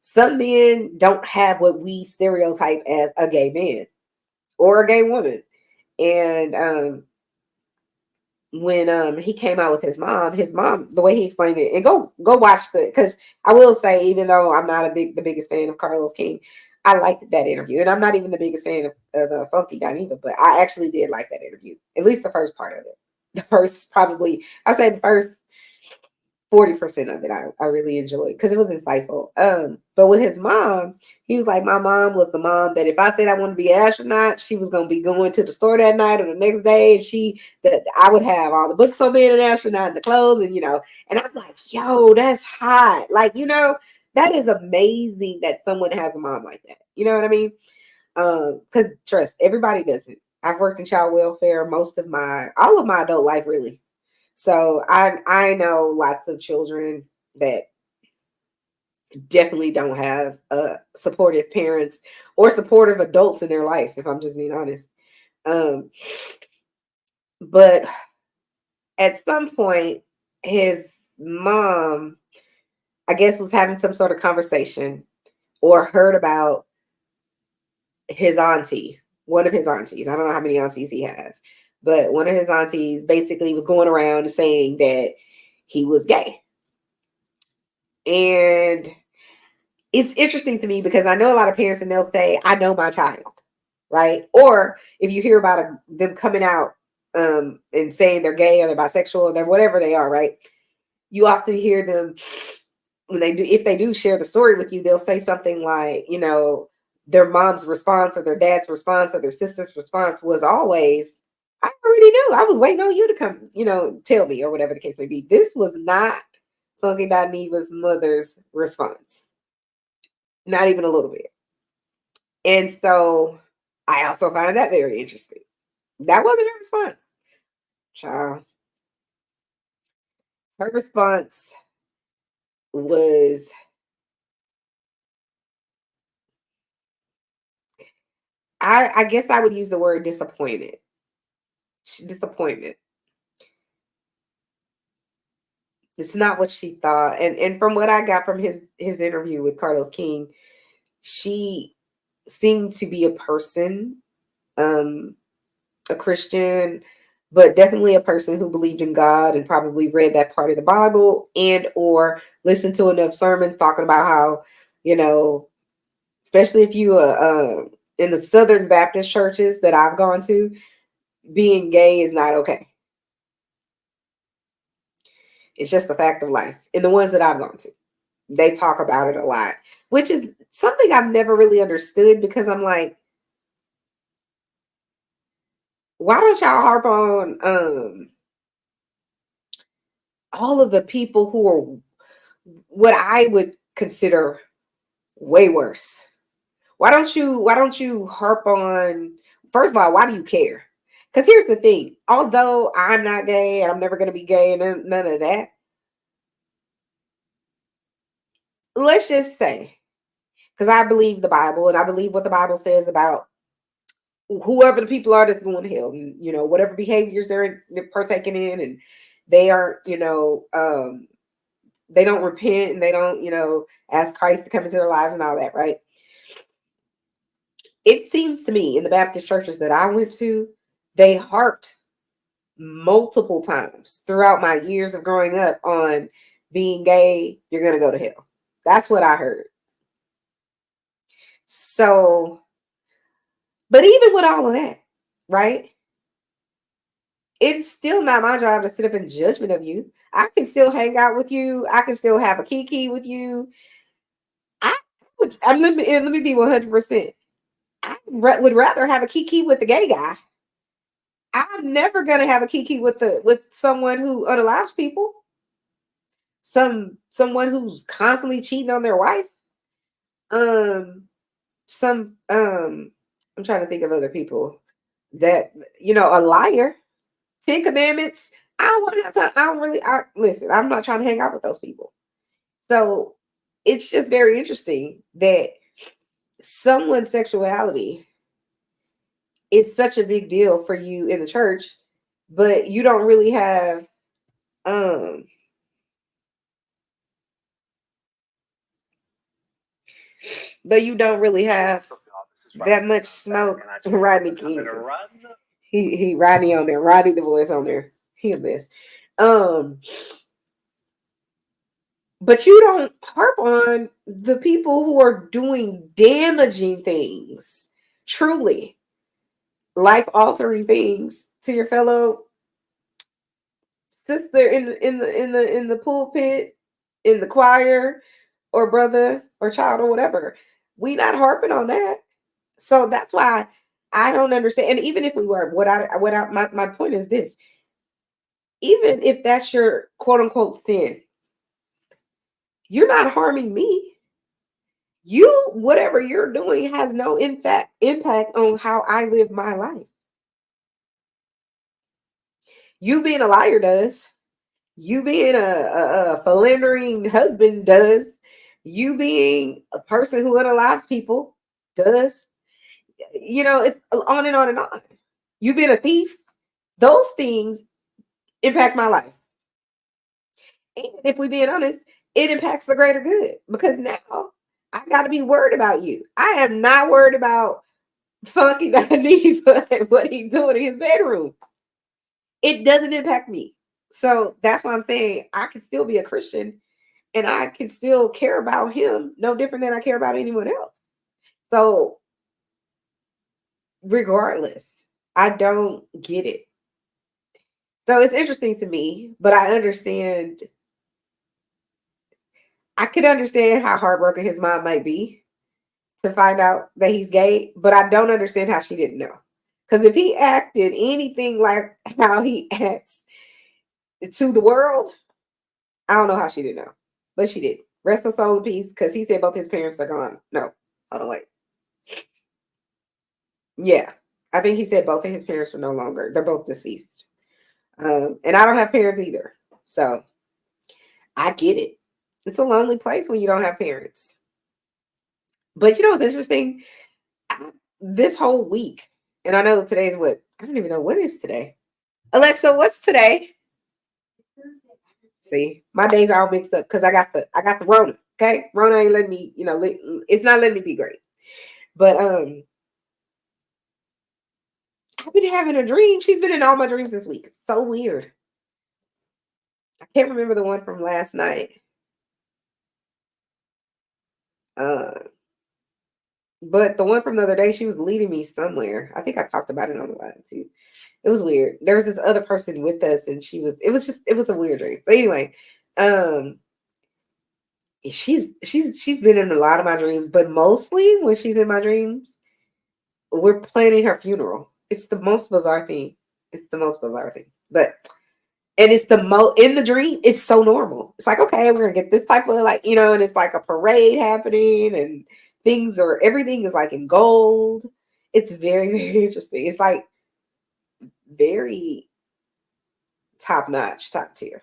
Some men don't have what we stereotype as a gay man or a gay woman. And when he came out with his mom, the way he explained it, and go watch because I will say, even though I'm not the biggest fan of Carlos King, I liked that interview. And I'm not even the biggest fan of Funky Dineva, but I actually did like that interview, at least the first part of it. The first, probably, I say the first 40% of it I really enjoyed because it was insightful. But with his mom, he was like, my mom was the mom that if I said I wanted to be an astronaut, she was gonna be going to the store that night or the next day, and that I would have all the books on being an astronaut and the clothes, and I'm like, yo, that's hot. Like, that is amazing that someone has a mom like that. You know what I mean? Because trust, everybody doesn't. I've worked in child welfare all of my adult life, really. So I know lots of children that definitely don't have supportive parents or supportive adults in their life, if I'm just being honest. But at some point, his mom, I guess, was having some sort of conversation or heard about his auntie, one of his aunties. I don't know how many aunties he has, but one of his aunties basically was going around and saying that he was gay. And it's interesting to me because I know a lot of parents and they'll say, I know my child, right? Or if you hear about them coming out and saying they're gay or they're bisexual or they're whatever they are, right? You often hear them when if they do share the story with you, they'll say something like, their mom's response or their dad's response or their sister's response was always, I already knew. I was waiting on you to come, tell me, or whatever the case may be. This was not Funky Dineva's mother's response. Not even a little bit. And so I also find that very interesting. That wasn't her response. Child. Her response was, I guess I would use the word disappointed. Disappointment. It's not what she thought. And from what I got from his interview with Carlos King, she seemed to be a person, a Christian, but definitely a person who believed in God and probably read that part of the Bible and or listened to enough sermons talking about how, especially if you in the Southern Baptist churches that I've gone to, being gay is not okay. It's just a fact of life. In the ones that I've gone to, they talk about it a lot, which is something I've never really understood because I'm like, why don't y'all harp on all of the people who are what I would consider way worse? Why don't you harp on, first of all, why do you care? Because here's the thing, although I'm not gay and I'm never going to be gay and none of that, let's just say, because I believe the Bible and I believe what the Bible says about whoever the people are that's going to hell, and whatever behaviors they're partaking in, and they aren't, they don't repent and they don't, ask Christ to come into their lives and all that, right? It seems to me in the Baptist churches that I went to, they harped multiple times throughout my years of growing up on being gay, you're going to go to hell. That's what I heard. So, but even with all of that, right? it's still not my job to sit up in judgment of you. I can still hang out with you. I can still have a kiki with you. I would. Let me be 100%. Would rather have a kiki with the gay guy. I'm never gonna have a kiki with someone who unallows people. Someone who's constantly cheating on their wife. Um, some I'm trying to think of other people that a liar. 10 Commandments. I don't want to have time. I don't really. Listen. I'm not trying to hang out with those people. So it's just very interesting that someone's sexuality is such a big deal for you in the church, but you don't really have um but you don't really have that much smoke. Rodney King. He Rodney on there. Rodney the voice on there. He a mess. But you don't harp on the people who are doing damaging things, truly life altering things to your fellow sister in the pulpit, in the choir, or brother or child or whatever. We not harping on that. So that's why I don't understand. And even if we were, my point is this: even if that's your quote unquote sin, you're not harming me. You, whatever you're doing has no impact on how I live my life. You being a liar does. You being a philandering husband does. You being a person who unalives people does. It's on and on and on. You being a thief, those things impact my life. And if we being honest, it impacts the greater good because now I got to be worried about you. I am not worried about Funky Dineva and what he's doing in his bedroom. It doesn't impact me. So that's why I'm saying I can still be a Christian and I can still care about him no different than I care about anyone else. So regardless, I don't get it. So it's interesting to me, but I understand. I could understand how heartbroken his mom might be to find out that he's gay, but I don't understand how she didn't know. Because if he acted anything like how he acts to the world, I don't know how she didn't know, but she did. Rest in soul in peace, because he said both his parents are gone. No, hold on, wait. Yeah, I think he said both of his parents are no longer. They're both deceased. And I don't have parents either, so I get it. It's a lonely place when you don't have parents. But you know what's interesting? This whole week, and I know today's what? I don't even know what is today. Alexa, what's today? See, my days are all mixed up because I got the Rona. Okay, Rona ain't letting me. It's not letting me be great. But I've been having a dream. She's been in all my dreams this week. So weird. I can't remember the one from last night. Uh, but the one from the other day, she was leading me somewhere. I think I talked about it on the live too. It was weird. There was this other person with us, and it was a weird dream. But anyway, um, she's been in a lot of my dreams, but mostly when she's in my dreams, we're planning her funeral. It's the most bizarre thing. It's the most bizarre thing. But and it's in the dream, it's so normal. It's like, okay, we're gonna get this type of and it's like a parade happening and everything is like in gold. It's very, very interesting. It's like very top notch, top tier.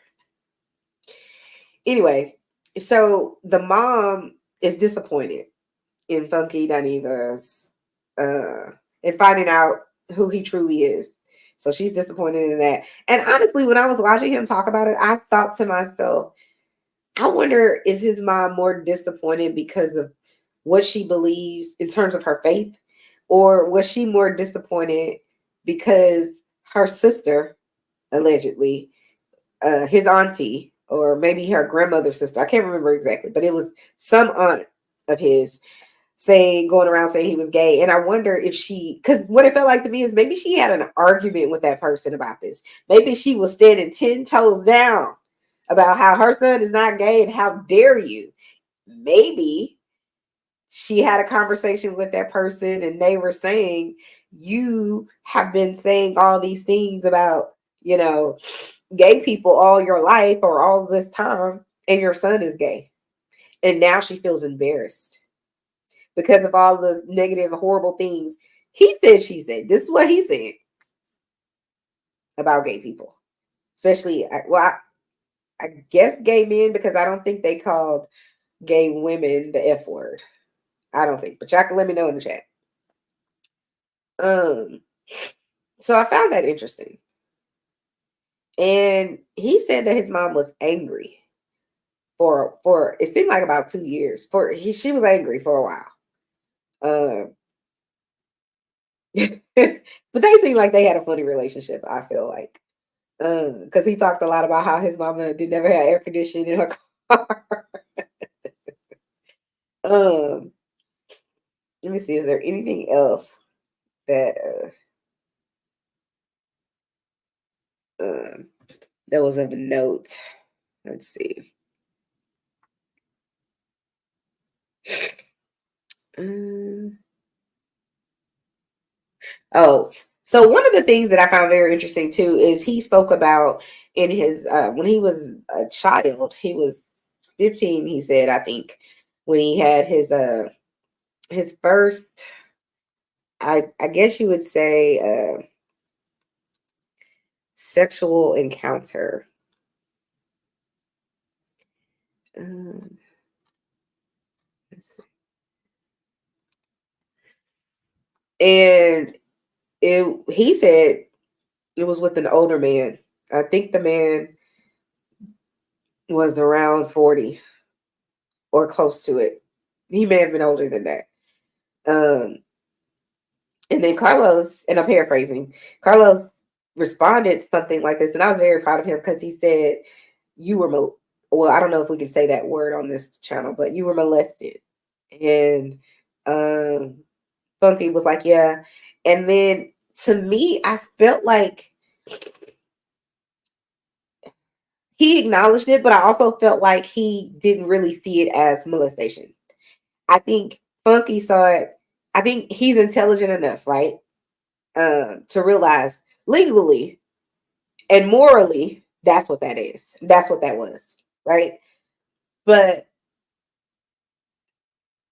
Anyway, so the mom is disappointed in Funky Dineva's and finding out who he truly is. So she's disappointed in that. And honestly, when I was watching him talk about it, I thought to myself, I wonder, is his mom more disappointed because of what she believes in terms of her faith? Or was she more disappointed because her sister, allegedly, his auntie, or maybe her grandmother's sister, I can't remember exactly, but it was some aunt of his, going around saying he was gay. And I wonder if because what it felt like to me is maybe she had an argument with that person about this. Maybe she was standing 10 toes down about how her son is not gay and how dare you. Maybe she had a conversation with that person and they were saying, you have been saying all these things about, gay people all your life or all this time, and your son is gay. And now she feels embarrassed because of all the negative, horrible things he said, she said. This is what he said about gay people, especially, I guess gay men, because I don't think they called gay women the F word. I don't think, but y'all can let me know in the chat. So I found that interesting. And he said that his mom was angry for it seemed like about 2 years. She was angry for a while. But they seemed like they had a funny relationship, I feel like. Because he talked a lot about how his mama did never have air conditioning in her car. Let me see, is there anything else that that was of note? Let's see. Oh, so one of the things that I found very interesting too is he spoke about in his when he was a child, he was 15, he said, I think, when he had his first, I guess you would say, sexual encounter. And he said it was with an older man. I think the man was around 40 or close to it. He may have been older than that. And then Carlos, and I'm paraphrasing, Carlos responded something like this, and I was very proud of him because he said, you were, well, I don't know if we can say that word on this channel, but you were molested. And Funky was like, yeah. And then to me, I felt like he acknowledged it, but I also felt like he didn't really see it as molestation. I think Funky saw it. I think he's intelligent enough, right? To realize legally and morally, that's what that is. That's what that was, right? But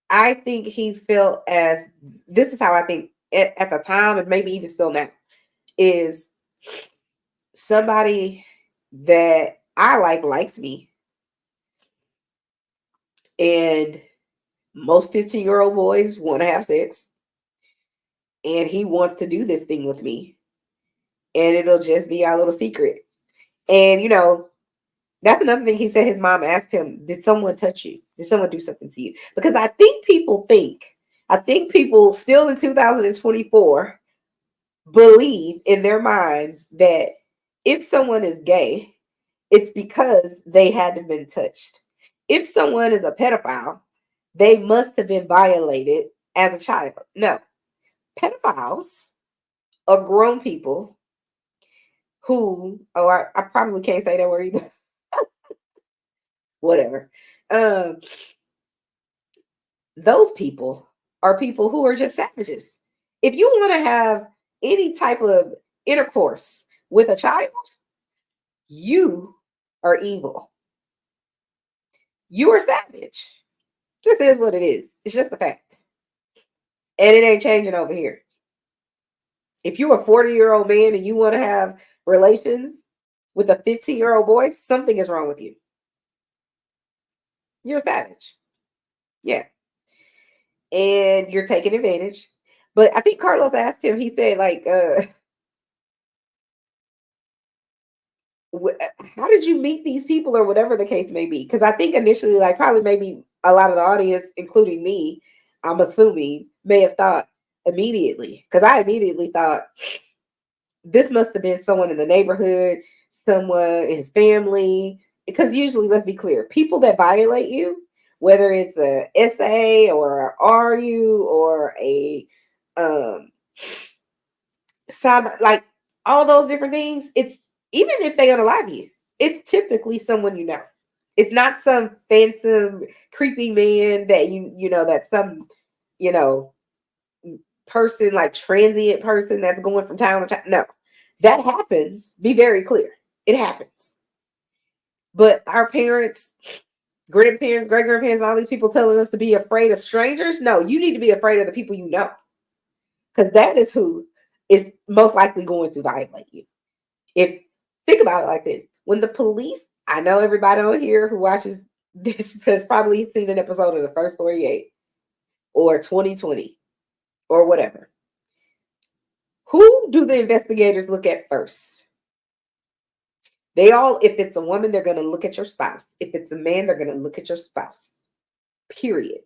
I think he felt as, this is how I think at the time, and maybe even still now, is somebody that I likes me. And most 15-year-old boys want to have sex. And he wants to do this thing with me. And it'll just be our little secret. And, that's another thing he said. His mom asked him, did someone touch you? Did someone do something to you? Because I think people still in 2024 believe in their minds that if someone is gay, it's because they had to been touched. If someone is a pedophile, they must have been violated as a child. No, pedophiles are grown people who, I probably can't say that word either. Whatever. Those people are people who are just savages. If you want to have any type of intercourse with a child, you are evil. You are savage. This is what it is. It's just a fact. And it ain't changing over here. If you're a 40-year-old man and you want to have relations with a 15-year-old boy, something is wrong with you. You're a savage. Yeah. And you're taking advantage. But I think Carlos asked him, he said, like, how did you meet these people or whatever the case may be? Because I think initially, like, probably maybe a lot of the audience, including me, I'm assuming, may have thought immediately. Because I immediately thought this must have been someone in the neighborhood, someone in his family. Because usually, let's be clear, people that violate you whether it's a essay or a RU or a side, like all those different things, it's even if they unalive you, it's typically someone you know. It's not some phantom creepy man that you know that some you know person like transient person that's going from town to town. No, that happens. Be very clear, it happens. But our parents, grandparents, great grandparents, all these people telling us to be afraid of strangers. No, you need to be afraid of the people you know, because that is who is most likely going to violate you. If think about it like this, when the police, I know everybody on here who watches this has probably seen an episode of the first 48 or 2020 or whatever. Who do the investigators look at first? They all, if it's a woman, they're going to look at your spouse. If it's a man, they're going to look at your spouse. Period.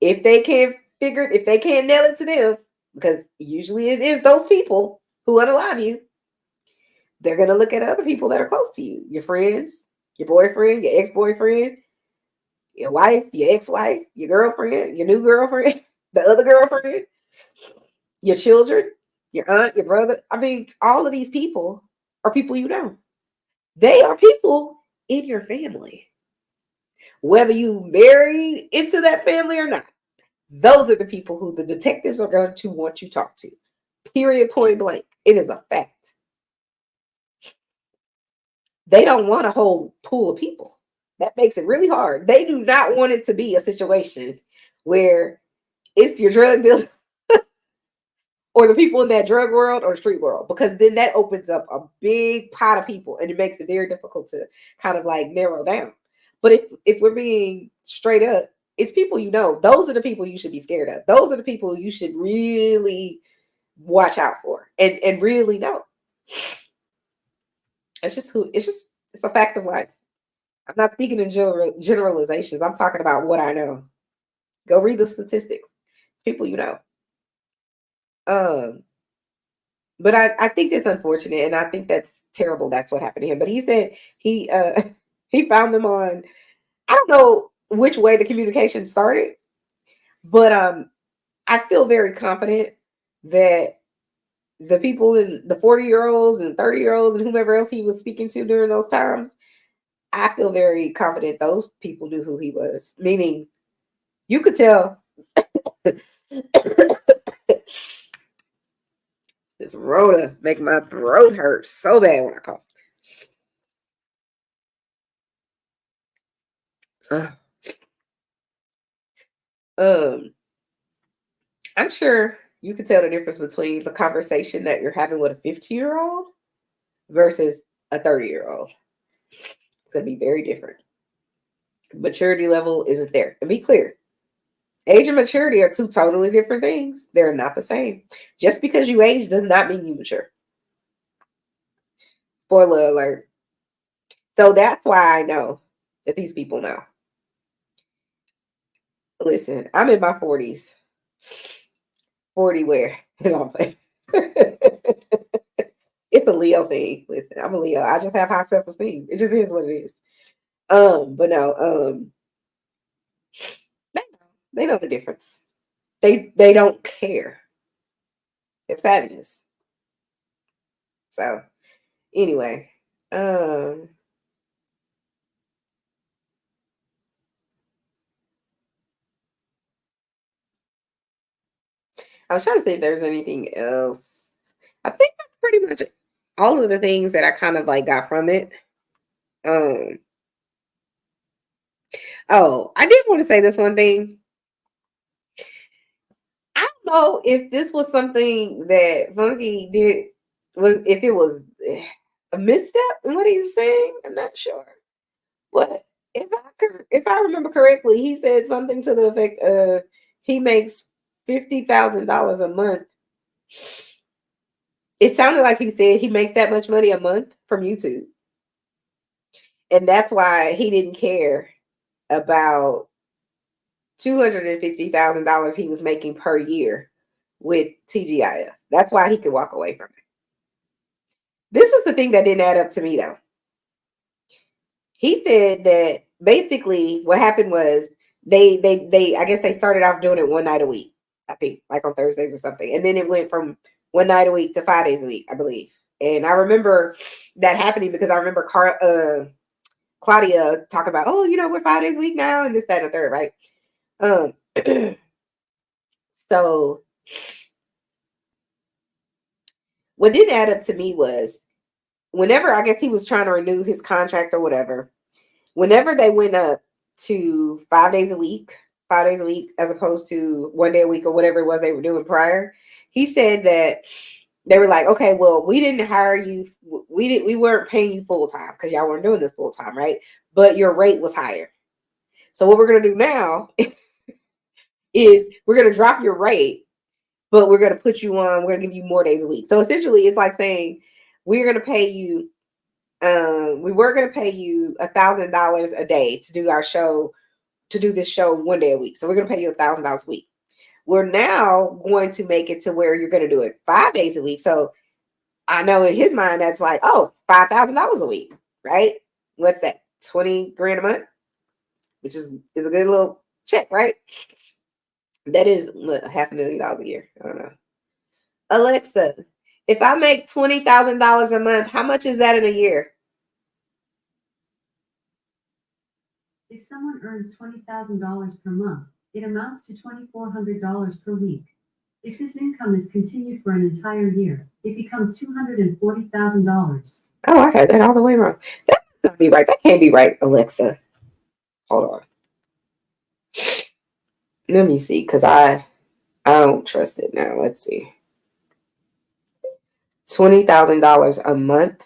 If they can't if they can't nail it to them, because usually it is those people who unalive you, they're going to look at other people that are close to you, your friends, your boyfriend, your ex-boyfriend, your wife, your ex-wife, your girlfriend, your new girlfriend, the other girlfriend, your children, your aunt, your brother. I mean, all of these people are people you know. They are people in your family. Whether you married into that family or not, those are the people who the detectives are going to want to talk to. Period, point blank. It is a fact. They don't want a whole pool of people. That makes it really hard. They do not want it to be a situation where it's your drug dealer or the people in that drug world or street world, because then that opens up a big pot of people and it makes it very difficult to kind of like narrow down. But if we're being straight up, it's people you know. Those are the people you should be scared of. Those are the people you should really watch out for and really know. It's a fact of life. I'm not speaking in generalizations. I'm talking about what I know. Go read the statistics. People you know. Um, but I think it's unfortunate and I think that's terrible. That's what happened to him. But he said he he found them on, I don't know which way the communication started, but I feel very confident that the people in the 40-year-olds and 30-year-olds and whomever else he was speaking to during those times, I feel very confident those people knew who he was. Meaning, you could tell this Rhoda make my throat hurt so bad when I cough. Um, I'm sure you could tell the difference between the conversation that you're having with a 50-year-old versus a 30-year-old. It's gonna be very different. Maturity level isn't there. And be clear, age and maturity are two totally different things. They're not the same. Just because you age does not mean you mature. Spoiler alert. So that's why I know that these people know. Listen, I'm in my 40s. 40 where? It's a Leo thing. Listen, I'm a Leo. I just have high self-esteem. It just is what it is. But no, they know the difference. They don't care. They're savages. So anyway, I was trying to see if there's anything else. I think that's pretty much all of the things that I kind of like got from it. Um, oh, I did want to say this one thing. I don't know if this was something that Funky did, was if it was a misstep in what he was saying. I'm not sure, but if I remember correctly, he said something to the effect of he makes $50,000 a month. It sounded like he said he makes that much money a month from YouTube, and that's why he didn't care about $250,000 he was making per year with TGIF. That's why he could walk away from it. This is the thing that didn't add up to me, though. He said that basically what happened was they I guess they started off doing it one night a week. I think like on Thursdays or something. And then it went from one night a week to 5 days a week, I believe. And I remember that happening because I remember Claudia talking about, oh, we're 5 days a week now and this, that, and the third, right? Um so what didn't add up to me was whenever I guess he was trying to renew his contract or whatever, whenever they went up to 5 days a week, as opposed to one day a week or whatever it was they were doing prior, he said that they were like, okay, well, we didn't hire you. We weren't paying you full time because y'all weren't doing this full time, right? But your rate was higher. So what we're going to do now is we're going to drop your rate, but we're going to put you on, we're going to give you more days a week. So essentially it's like saying we're going to pay you, we were going to pay you $1,000 a day to do our show, to do this show one day a week. So we're going to pay you $1,000 a week. We're now going to make it to where you're going to do it 5 days a week. So I know in his mind, that's like, oh, $5,000 a week, right? What's that? 20 grand a month, which is a good little check, right? That is what, $500,000 a year. I don't know. Alexa, if I make $20,000 a month, how much is that in a year? If someone earns $20,000 per month, it amounts to $2,400 per week. If this income is continued for an entire year, it becomes $240,000. Oh, I had that all the way wrong. That can't be right. That can't be right, Alexa. Hold on. Let me see, because I don't trust it now. Let's see. $20,000 a month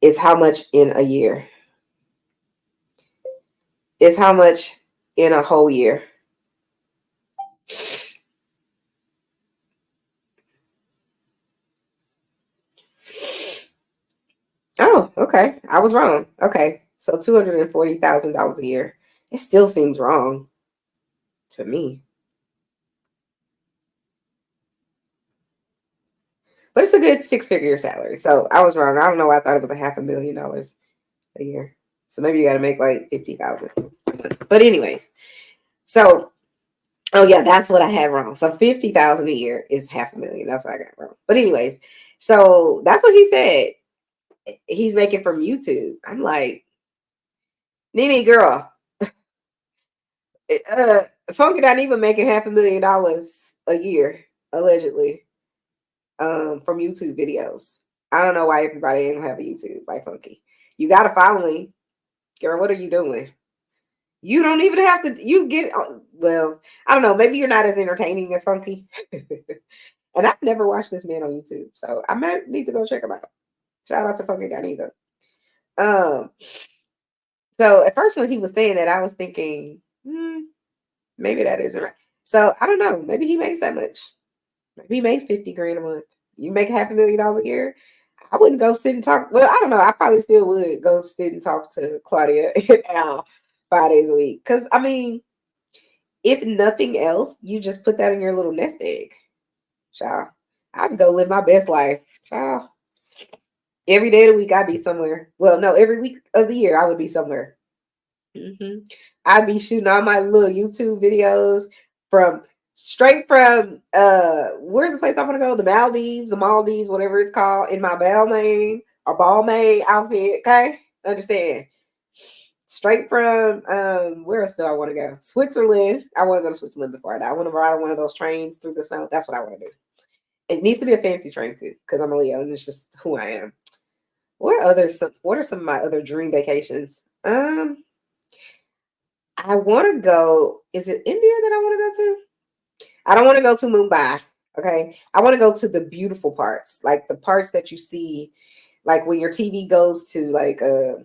is how much in a year? Is how much in a whole year? Oh, okay. I was wrong. Okay. So $240,000 a year. It still seems wrong to me. But it's a good 6-figure salary. So I was wrong. I don't know why I thought it was $500,000 a year. So maybe you got to make like 50,000. But anyways, so oh yeah, that's what I had wrong. So 50,000 a year is $500,000. That's what I got wrong. But anyways, so that's what he said. He's making from YouTube. I'm like, Nene girl, Funky Dineva making $500,000 a year allegedly, from YouTube videos. I don't know why everybody ain't gonna have a YouTube like Funky. You got a following, girl. What are you doing? You don't even have to. You get well. I don't know. Maybe you're not as entertaining as Funky. And I've never watched this man on YouTube, so I might need to go check him out. Shout out to Funky Dineva. So at first when he was saying that, I was thinking, maybe that isn't right. So I don't know. Maybe he makes that much. Maybe he makes 50 grand a month. You make $500,000 a year. I wouldn't go sit and talk. Well, I don't know. I probably still would go sit and talk to Claudia and Al 5 days a week. Because I mean, if nothing else, you just put that in your little nest egg. Child, I'd go live my best life. Child. Every day of the week, I'd be somewhere. Well, no, every week of the year, I would be somewhere. I'd be shooting all my little YouTube videos straight from where's the place I want to go? The Maldives, whatever it's called, in my Balmain or Balmain outfit. Okay, understand? Straight from where else do I want to go? Switzerland. I want to go to Switzerland before I die. I want to ride on one of those trains through the snow. That's what I want to do. It needs to be a fancy train too, because I'm a Leo and it's just who I am. What are some of my other dream vacations? I want to go. Is it India that I want to go to? I don't want to go to Mumbai. Okay. I want to go to the beautiful parts, like the parts that you see, like when your TV goes to like I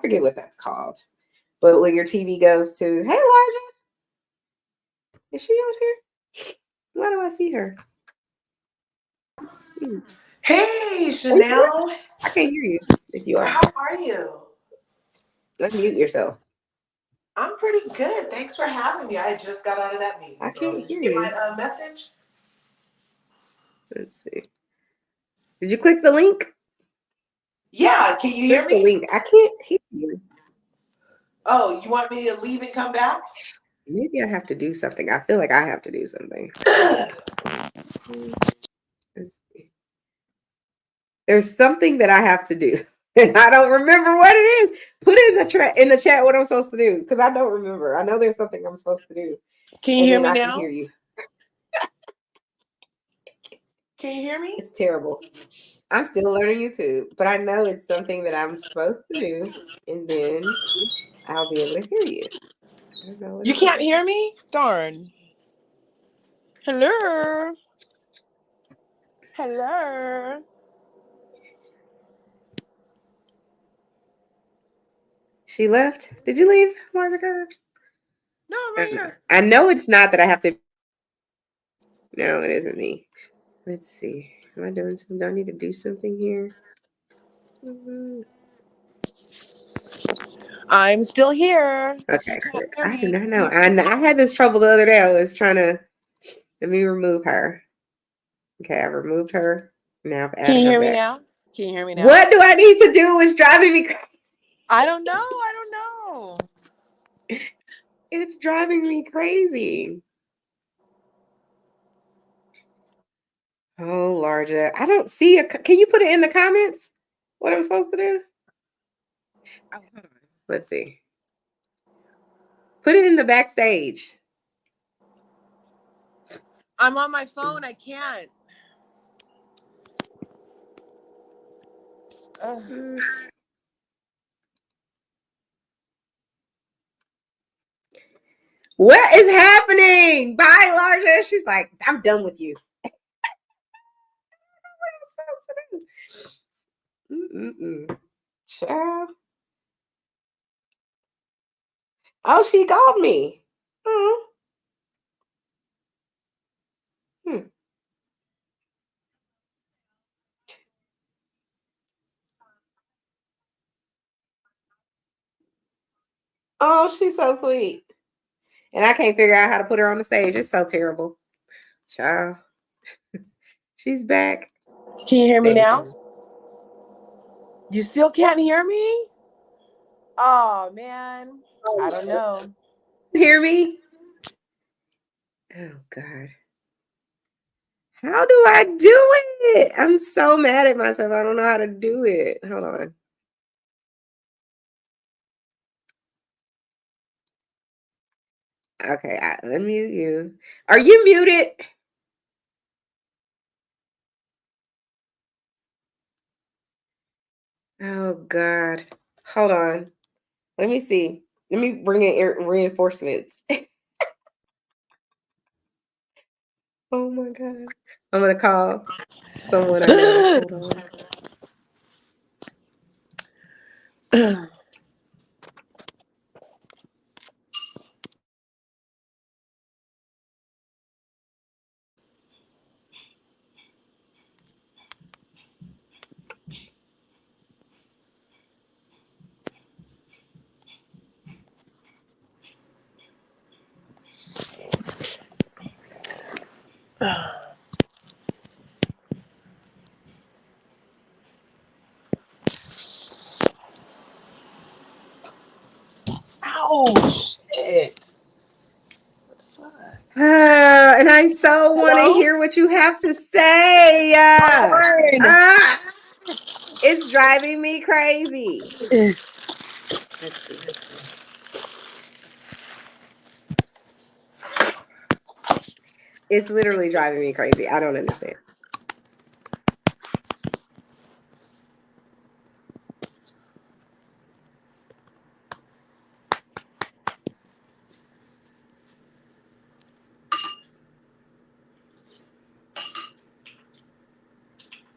forget what that's called. But when your TV goes to, hey Elijah, is she out here? Why do I see her? Hey, Chanel. I can't hear you if you are. How are you? Unmute yourself. I'm pretty good. Thanks for having me. I just got out of that meeting. I can't Did hear you get you. my message? Let's see. Did you click the link? Yeah. Can you hear Click the me? link. I can't hear you. Oh, you want me to leave and come back? Maybe I have to do something. I feel like I have to do something. Let's see. There's something that I have to do, and I don't remember what it is. Put it in the chat what I'm supposed to do, because I don't remember. I know there's something I'm supposed to do. Can you hear me I now? can hear you. Can you hear me? It's terrible. I'm still learning YouTube, but I know it's something that I'm supposed to do, and then I'll be able to hear you. I don't know what You it can't is. hear me? Darn. Hello. Hello. She left. Did you leave, Martha Curves? No, I'm right here. I know it's not that I have to. No, it isn't me. Let's see. Am I doing something? Do I need to do something here? I'm still here. Okay, You good. can't hear I do me. not know. I had this trouble the other day. I was trying to let me remove her. Okay, I removed her. Now I've Can added you her hear me back. now? Can you hear me now? What do I need to do? It's driving me crazy. I don't know. I don't know. It's driving me crazy. Oh, Larja. I don't see it. Can you put it in the comments? What I'm supposed to do? Oh, hold on. Let's see. Put it in the backstage. I'm on my phone. I can't. Ugh. What is happening? Bye, Larja. She's like, I'm done with you. What am I supposed to do? Child. Oh, she called me. Oh. Hmm. Oh, she's so sweet. And I can't figure out how to put her on the stage. It's so terrible. Child. She's back. Can you hear me now? You still can't hear me? Oh, man. I don't know. Hear me? Oh, God. How do I do it? I'm so mad at myself. I don't know how to do it. Hold on. Okay, I unmute you. Are you muted? Oh, God. Hold on. Let me see. Let me bring in reinforcements. Oh, my God. I'm going to call someone I know. Hold on. Ow, shit. What the fuck? And I so want to Hello? hear what you have to say. Darn. It's driving me crazy. Let's see. It's literally driving me crazy. I don't understand.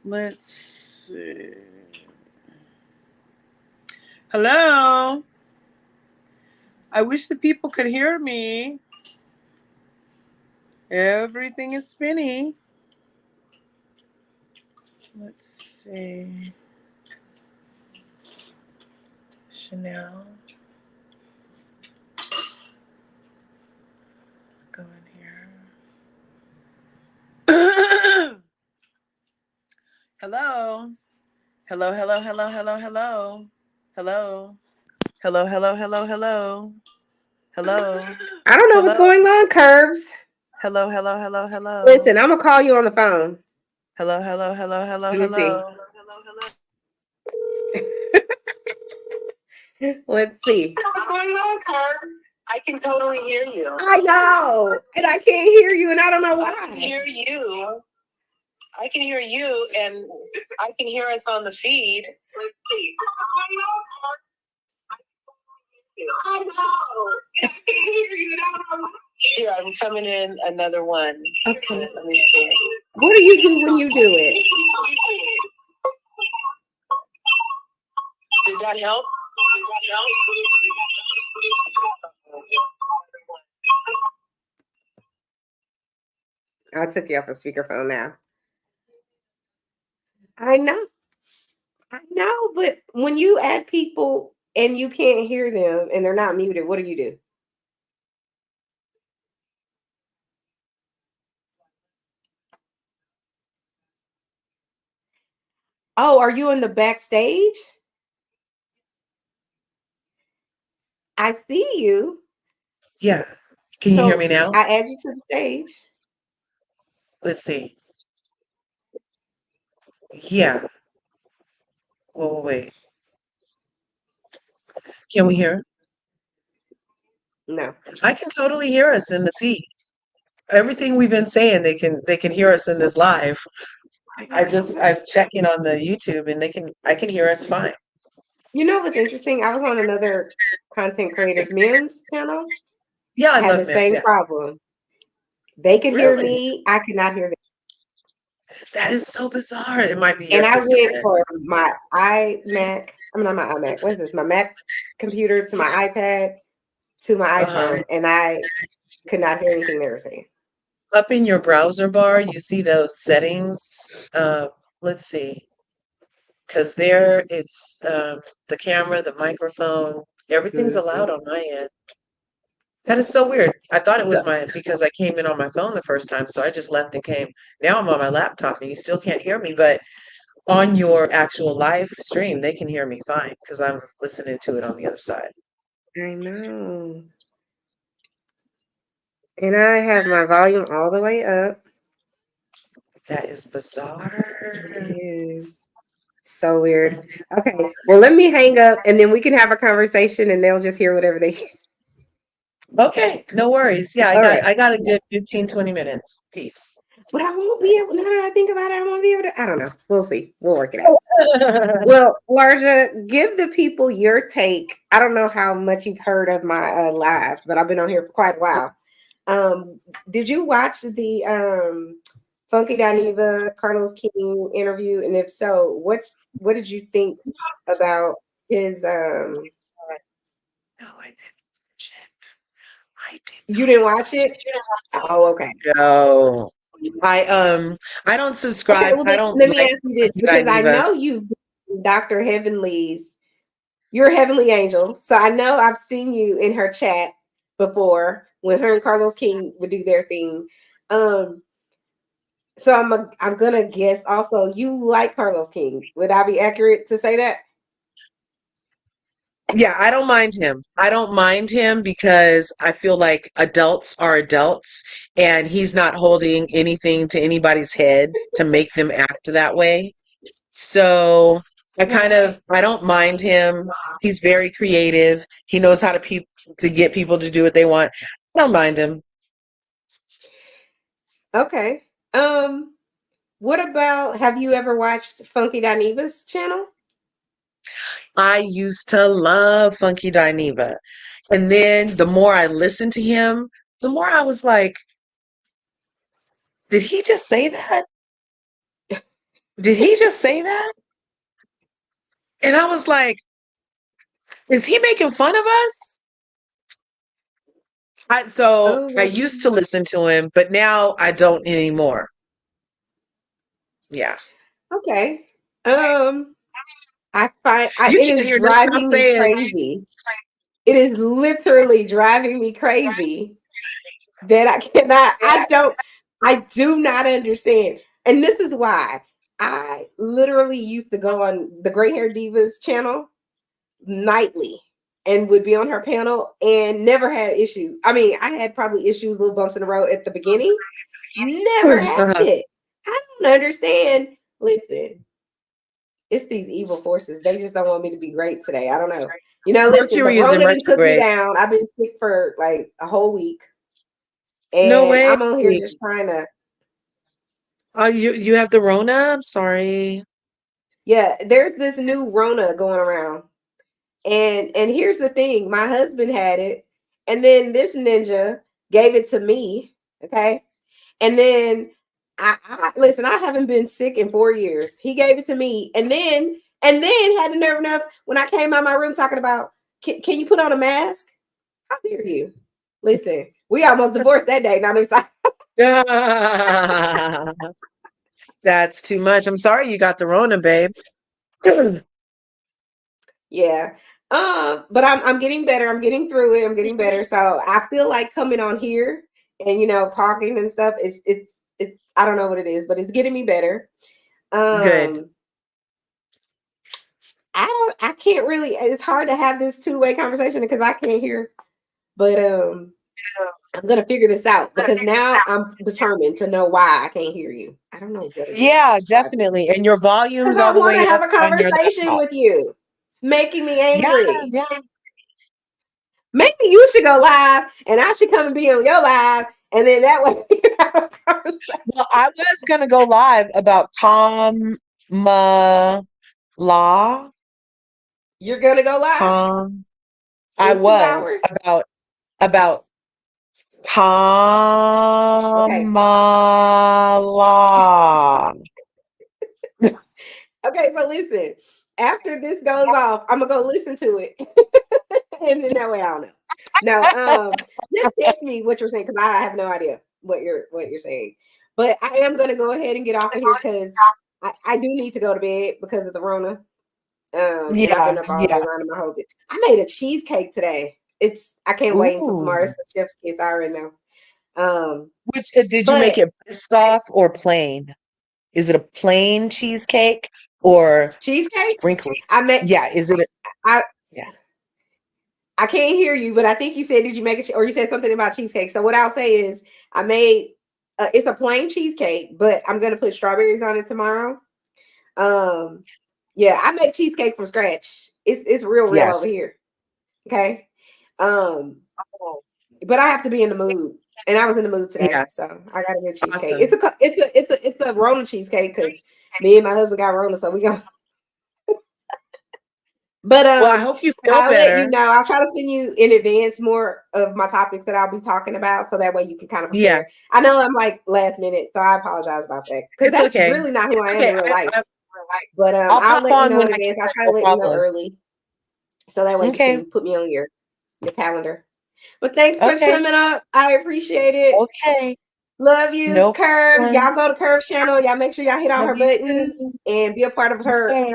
Let's see. Hello? I wish the people could hear me. Everything is spinning. Let's see. Chanel. Go in here. Hello? Hello, hello, hello, hello, hello. Hello? Hello, hello, hello, hello. Hello. I don't know what's Hello. going on, Curves. Hello, hello, hello, hello. Listen, I'm gonna call you on the phone. Hello, hello, hello, hello, Let me see. hello. Let's see. What's going on, Curves? I can totally hear you. I know, and I can't hear you, and I don't know why. I can hear you. I can hear you, and I can hear us on the feed. Let's see. I know. I can hear you. Here, I'm coming in another one. Okay. Let me see. What do you do when you do it? Did that help? I took you off a speakerphone now. I know, but when you add people and you can't hear them and they're not muted, what do you do? Oh, are you in the backstage? I see you. Yeah. Can you hear me now? I add you to the stage. Let's see. Yeah. Well, wait. Can we hear? No. I can totally hear us in the feed. Everything we've been saying, they can hear us in this live. I'm checking on the YouTube and I can hear us fine. You know what's interesting? I was on another content creators men's channel. Yeah, I had love the same yeah. problem. They could hear Really? me. I could not hear them. That is so bizarre. It might be your And I system went then. for my iMac. I'm not my iMac. What is this? My Mac computer to my iPad to my iPhone, and I could not hear anything they were saying. Up in your browser bar, you see those settings. Let's see. Because there it's the camera, the microphone, everything's allowed on my end. That is so weird. I thought it was because I came in on my phone the first time, so I just left and came. Now I'm on my laptop and you still can't hear me, but on your actual live stream, they can hear me fine because I'm listening to it on the other side. I know. And I have my volume all the way up. That is bizarre. It is so weird. Okay, well, let me hang up and then we can have a conversation and they'll just hear whatever they hear. Okay, no worries. Yeah, I got a good 15, 20 minutes. Peace. But I won't be able, now that I think about it, I won't be able to, I don't know. We'll see. We'll work it out. Well, Larja, give the people your take. I don't know how much you've heard of my live, but I've been on here for quite a while. Did you watch the Funky Dineva Carlos King interview? And if so, what did you think about his No, I didn't watch it. I did You didn't watch it? Oh, okay. No. I don't Okay, subscribe. well I then, don't let me like ask you this because I Dineva. know you've been Dr. Heavenly's, you're a Heavenly Angel. So I know I've seen you in her chat before when her and Carlos King would do their thing. So I'm gonna guess also you like Carlos King. Would I be accurate to say that? Yeah, I don't mind him. I don't mind him because I feel like adults are adults and he's not holding anything to anybody's head to make them act that way. So I don't mind him. He's very creative. He knows how to get people to do what they want. I don't mind him. Okay. What about, have you ever watched Funky Dineva's channel? I used to love Funky Dineva. And then the more I listened to him, the more I was like, did he just say that? Did he just say that? And I was like, is he making fun of us? I used to listen to him, but now I don't anymore. Yeah. Okay. You It can't is hear nothing I'm driving me saying. crazy. It is literally driving me crazy that I do not understand. And this is why I literally used to go on the Gray Hair Divas channel nightly and would be on her panel and never had issues. I mean, I had probably issues, little bumps in the road at the beginning. Never had Uh-huh. it. I don't understand. Listen, it's these evil forces. They just don't want me to be great today. I don't know. You know, listen, the Mercury is in Rona done took me retrograde. down. I've been sick for like a whole week. No And way. I'm on here just trying to, Oh, you have the Rona? I'm sorry. yeah, there's this new Rona going around. And here's the thing, my husband had it, and then this ninja gave it to me. Okay. And then I listen, I haven't been sick in 4 years. He gave it to me, and then had the nerve enough when I came out my room talking about can you put on a mask? How dare you? Listen, we almost divorced that day. Now there's That's too much. I'm sorry you got the Rona, babe. yeah. But I'm getting better. I'm getting through it. I'm getting better. So I feel like coming on here and talking and stuff. It's I don't know what it is, but it's getting me better. Good. I can't really. It's hard to have this two-way conversation because I can't hear. But I'm gonna figure this out because now I'm determined to know why I can't hear you. I don't know what it is. Yeah, It's driving me definitely. And your because volume's I all the want to way have up a on your conversation laptop. with you, making me Yeah, angry. yeah. Maybe you should go live and I should come and be on your live. And then that way we can have a conversation. Well, I was gonna go live about Kamala. You're going to go live I in 2 was hours. about Okay. Kamala. Okay. So listen, after this goes off, I'm going to go listen to it. And then that way I don't know. No, just text me what you're saying because I have no idea what you're saying. But I am going to go ahead and get off of here because I do need to go to bed because of the Rona. And I've Yeah, been up all day yeah. running my whole bit. I made a cheesecake today. I can't wait until tomorrow. Ooh. It's a chef's kiss. I already know. Um, Which did you make but it Biscoff or plain? Is it a plain cheesecake or cheesecake, sprinkled? I made. Yeah, is it I yeah. I can't hear you, but I think you said, did you make it? Or you said something about cheesecake. So what I'll say is, I made. It's a plain cheesecake, but I'm gonna put strawberries on it tomorrow. Um, yeah, I make cheesecake from scratch. It's real over Yes. here. Okay. Um, but I have to be in the mood, and I was in the mood today, Yeah. so I got a good cheesecake. Awesome. It's a Rona cheesecake because me and my husband got Rona, so we go. But Well, I hope you feel I'll let you better. know. I'll try to send you in advance more of my topics that I'll be talking about, so that way you can kind of Yeah, prepare. I know I'm like last minute, so I apologize about that because it's that's okay. really not who I It's am in okay. real life. I But I'll I'll pop let you on know when in I advance. I'll can, try to no let you know problem. early, so that way you Okay. can put me on your calendar. But thanks for Okay. coming up. I appreciate it. Okay. Love you, No Curve. problem. Y'all go to Curve's channel. Y'all make sure y'all hit all Love her you buttons too. and be a part of her Okay.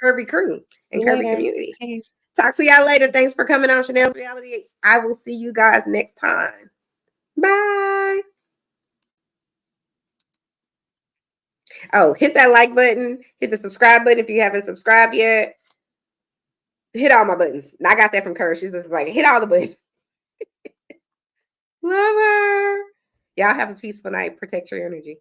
curvy crew See and you curvy later. community. Peace. Talk to y'all later. Thanks for coming on Chanel's Reality. I will see you guys next time. Bye. Oh, hit that like button. Hit the subscribe button if you haven't subscribed yet. Hit all my buttons. I got that from Curve. She's just like, hit all the buttons. Love her. Y'all have a peaceful night. Protect your energy.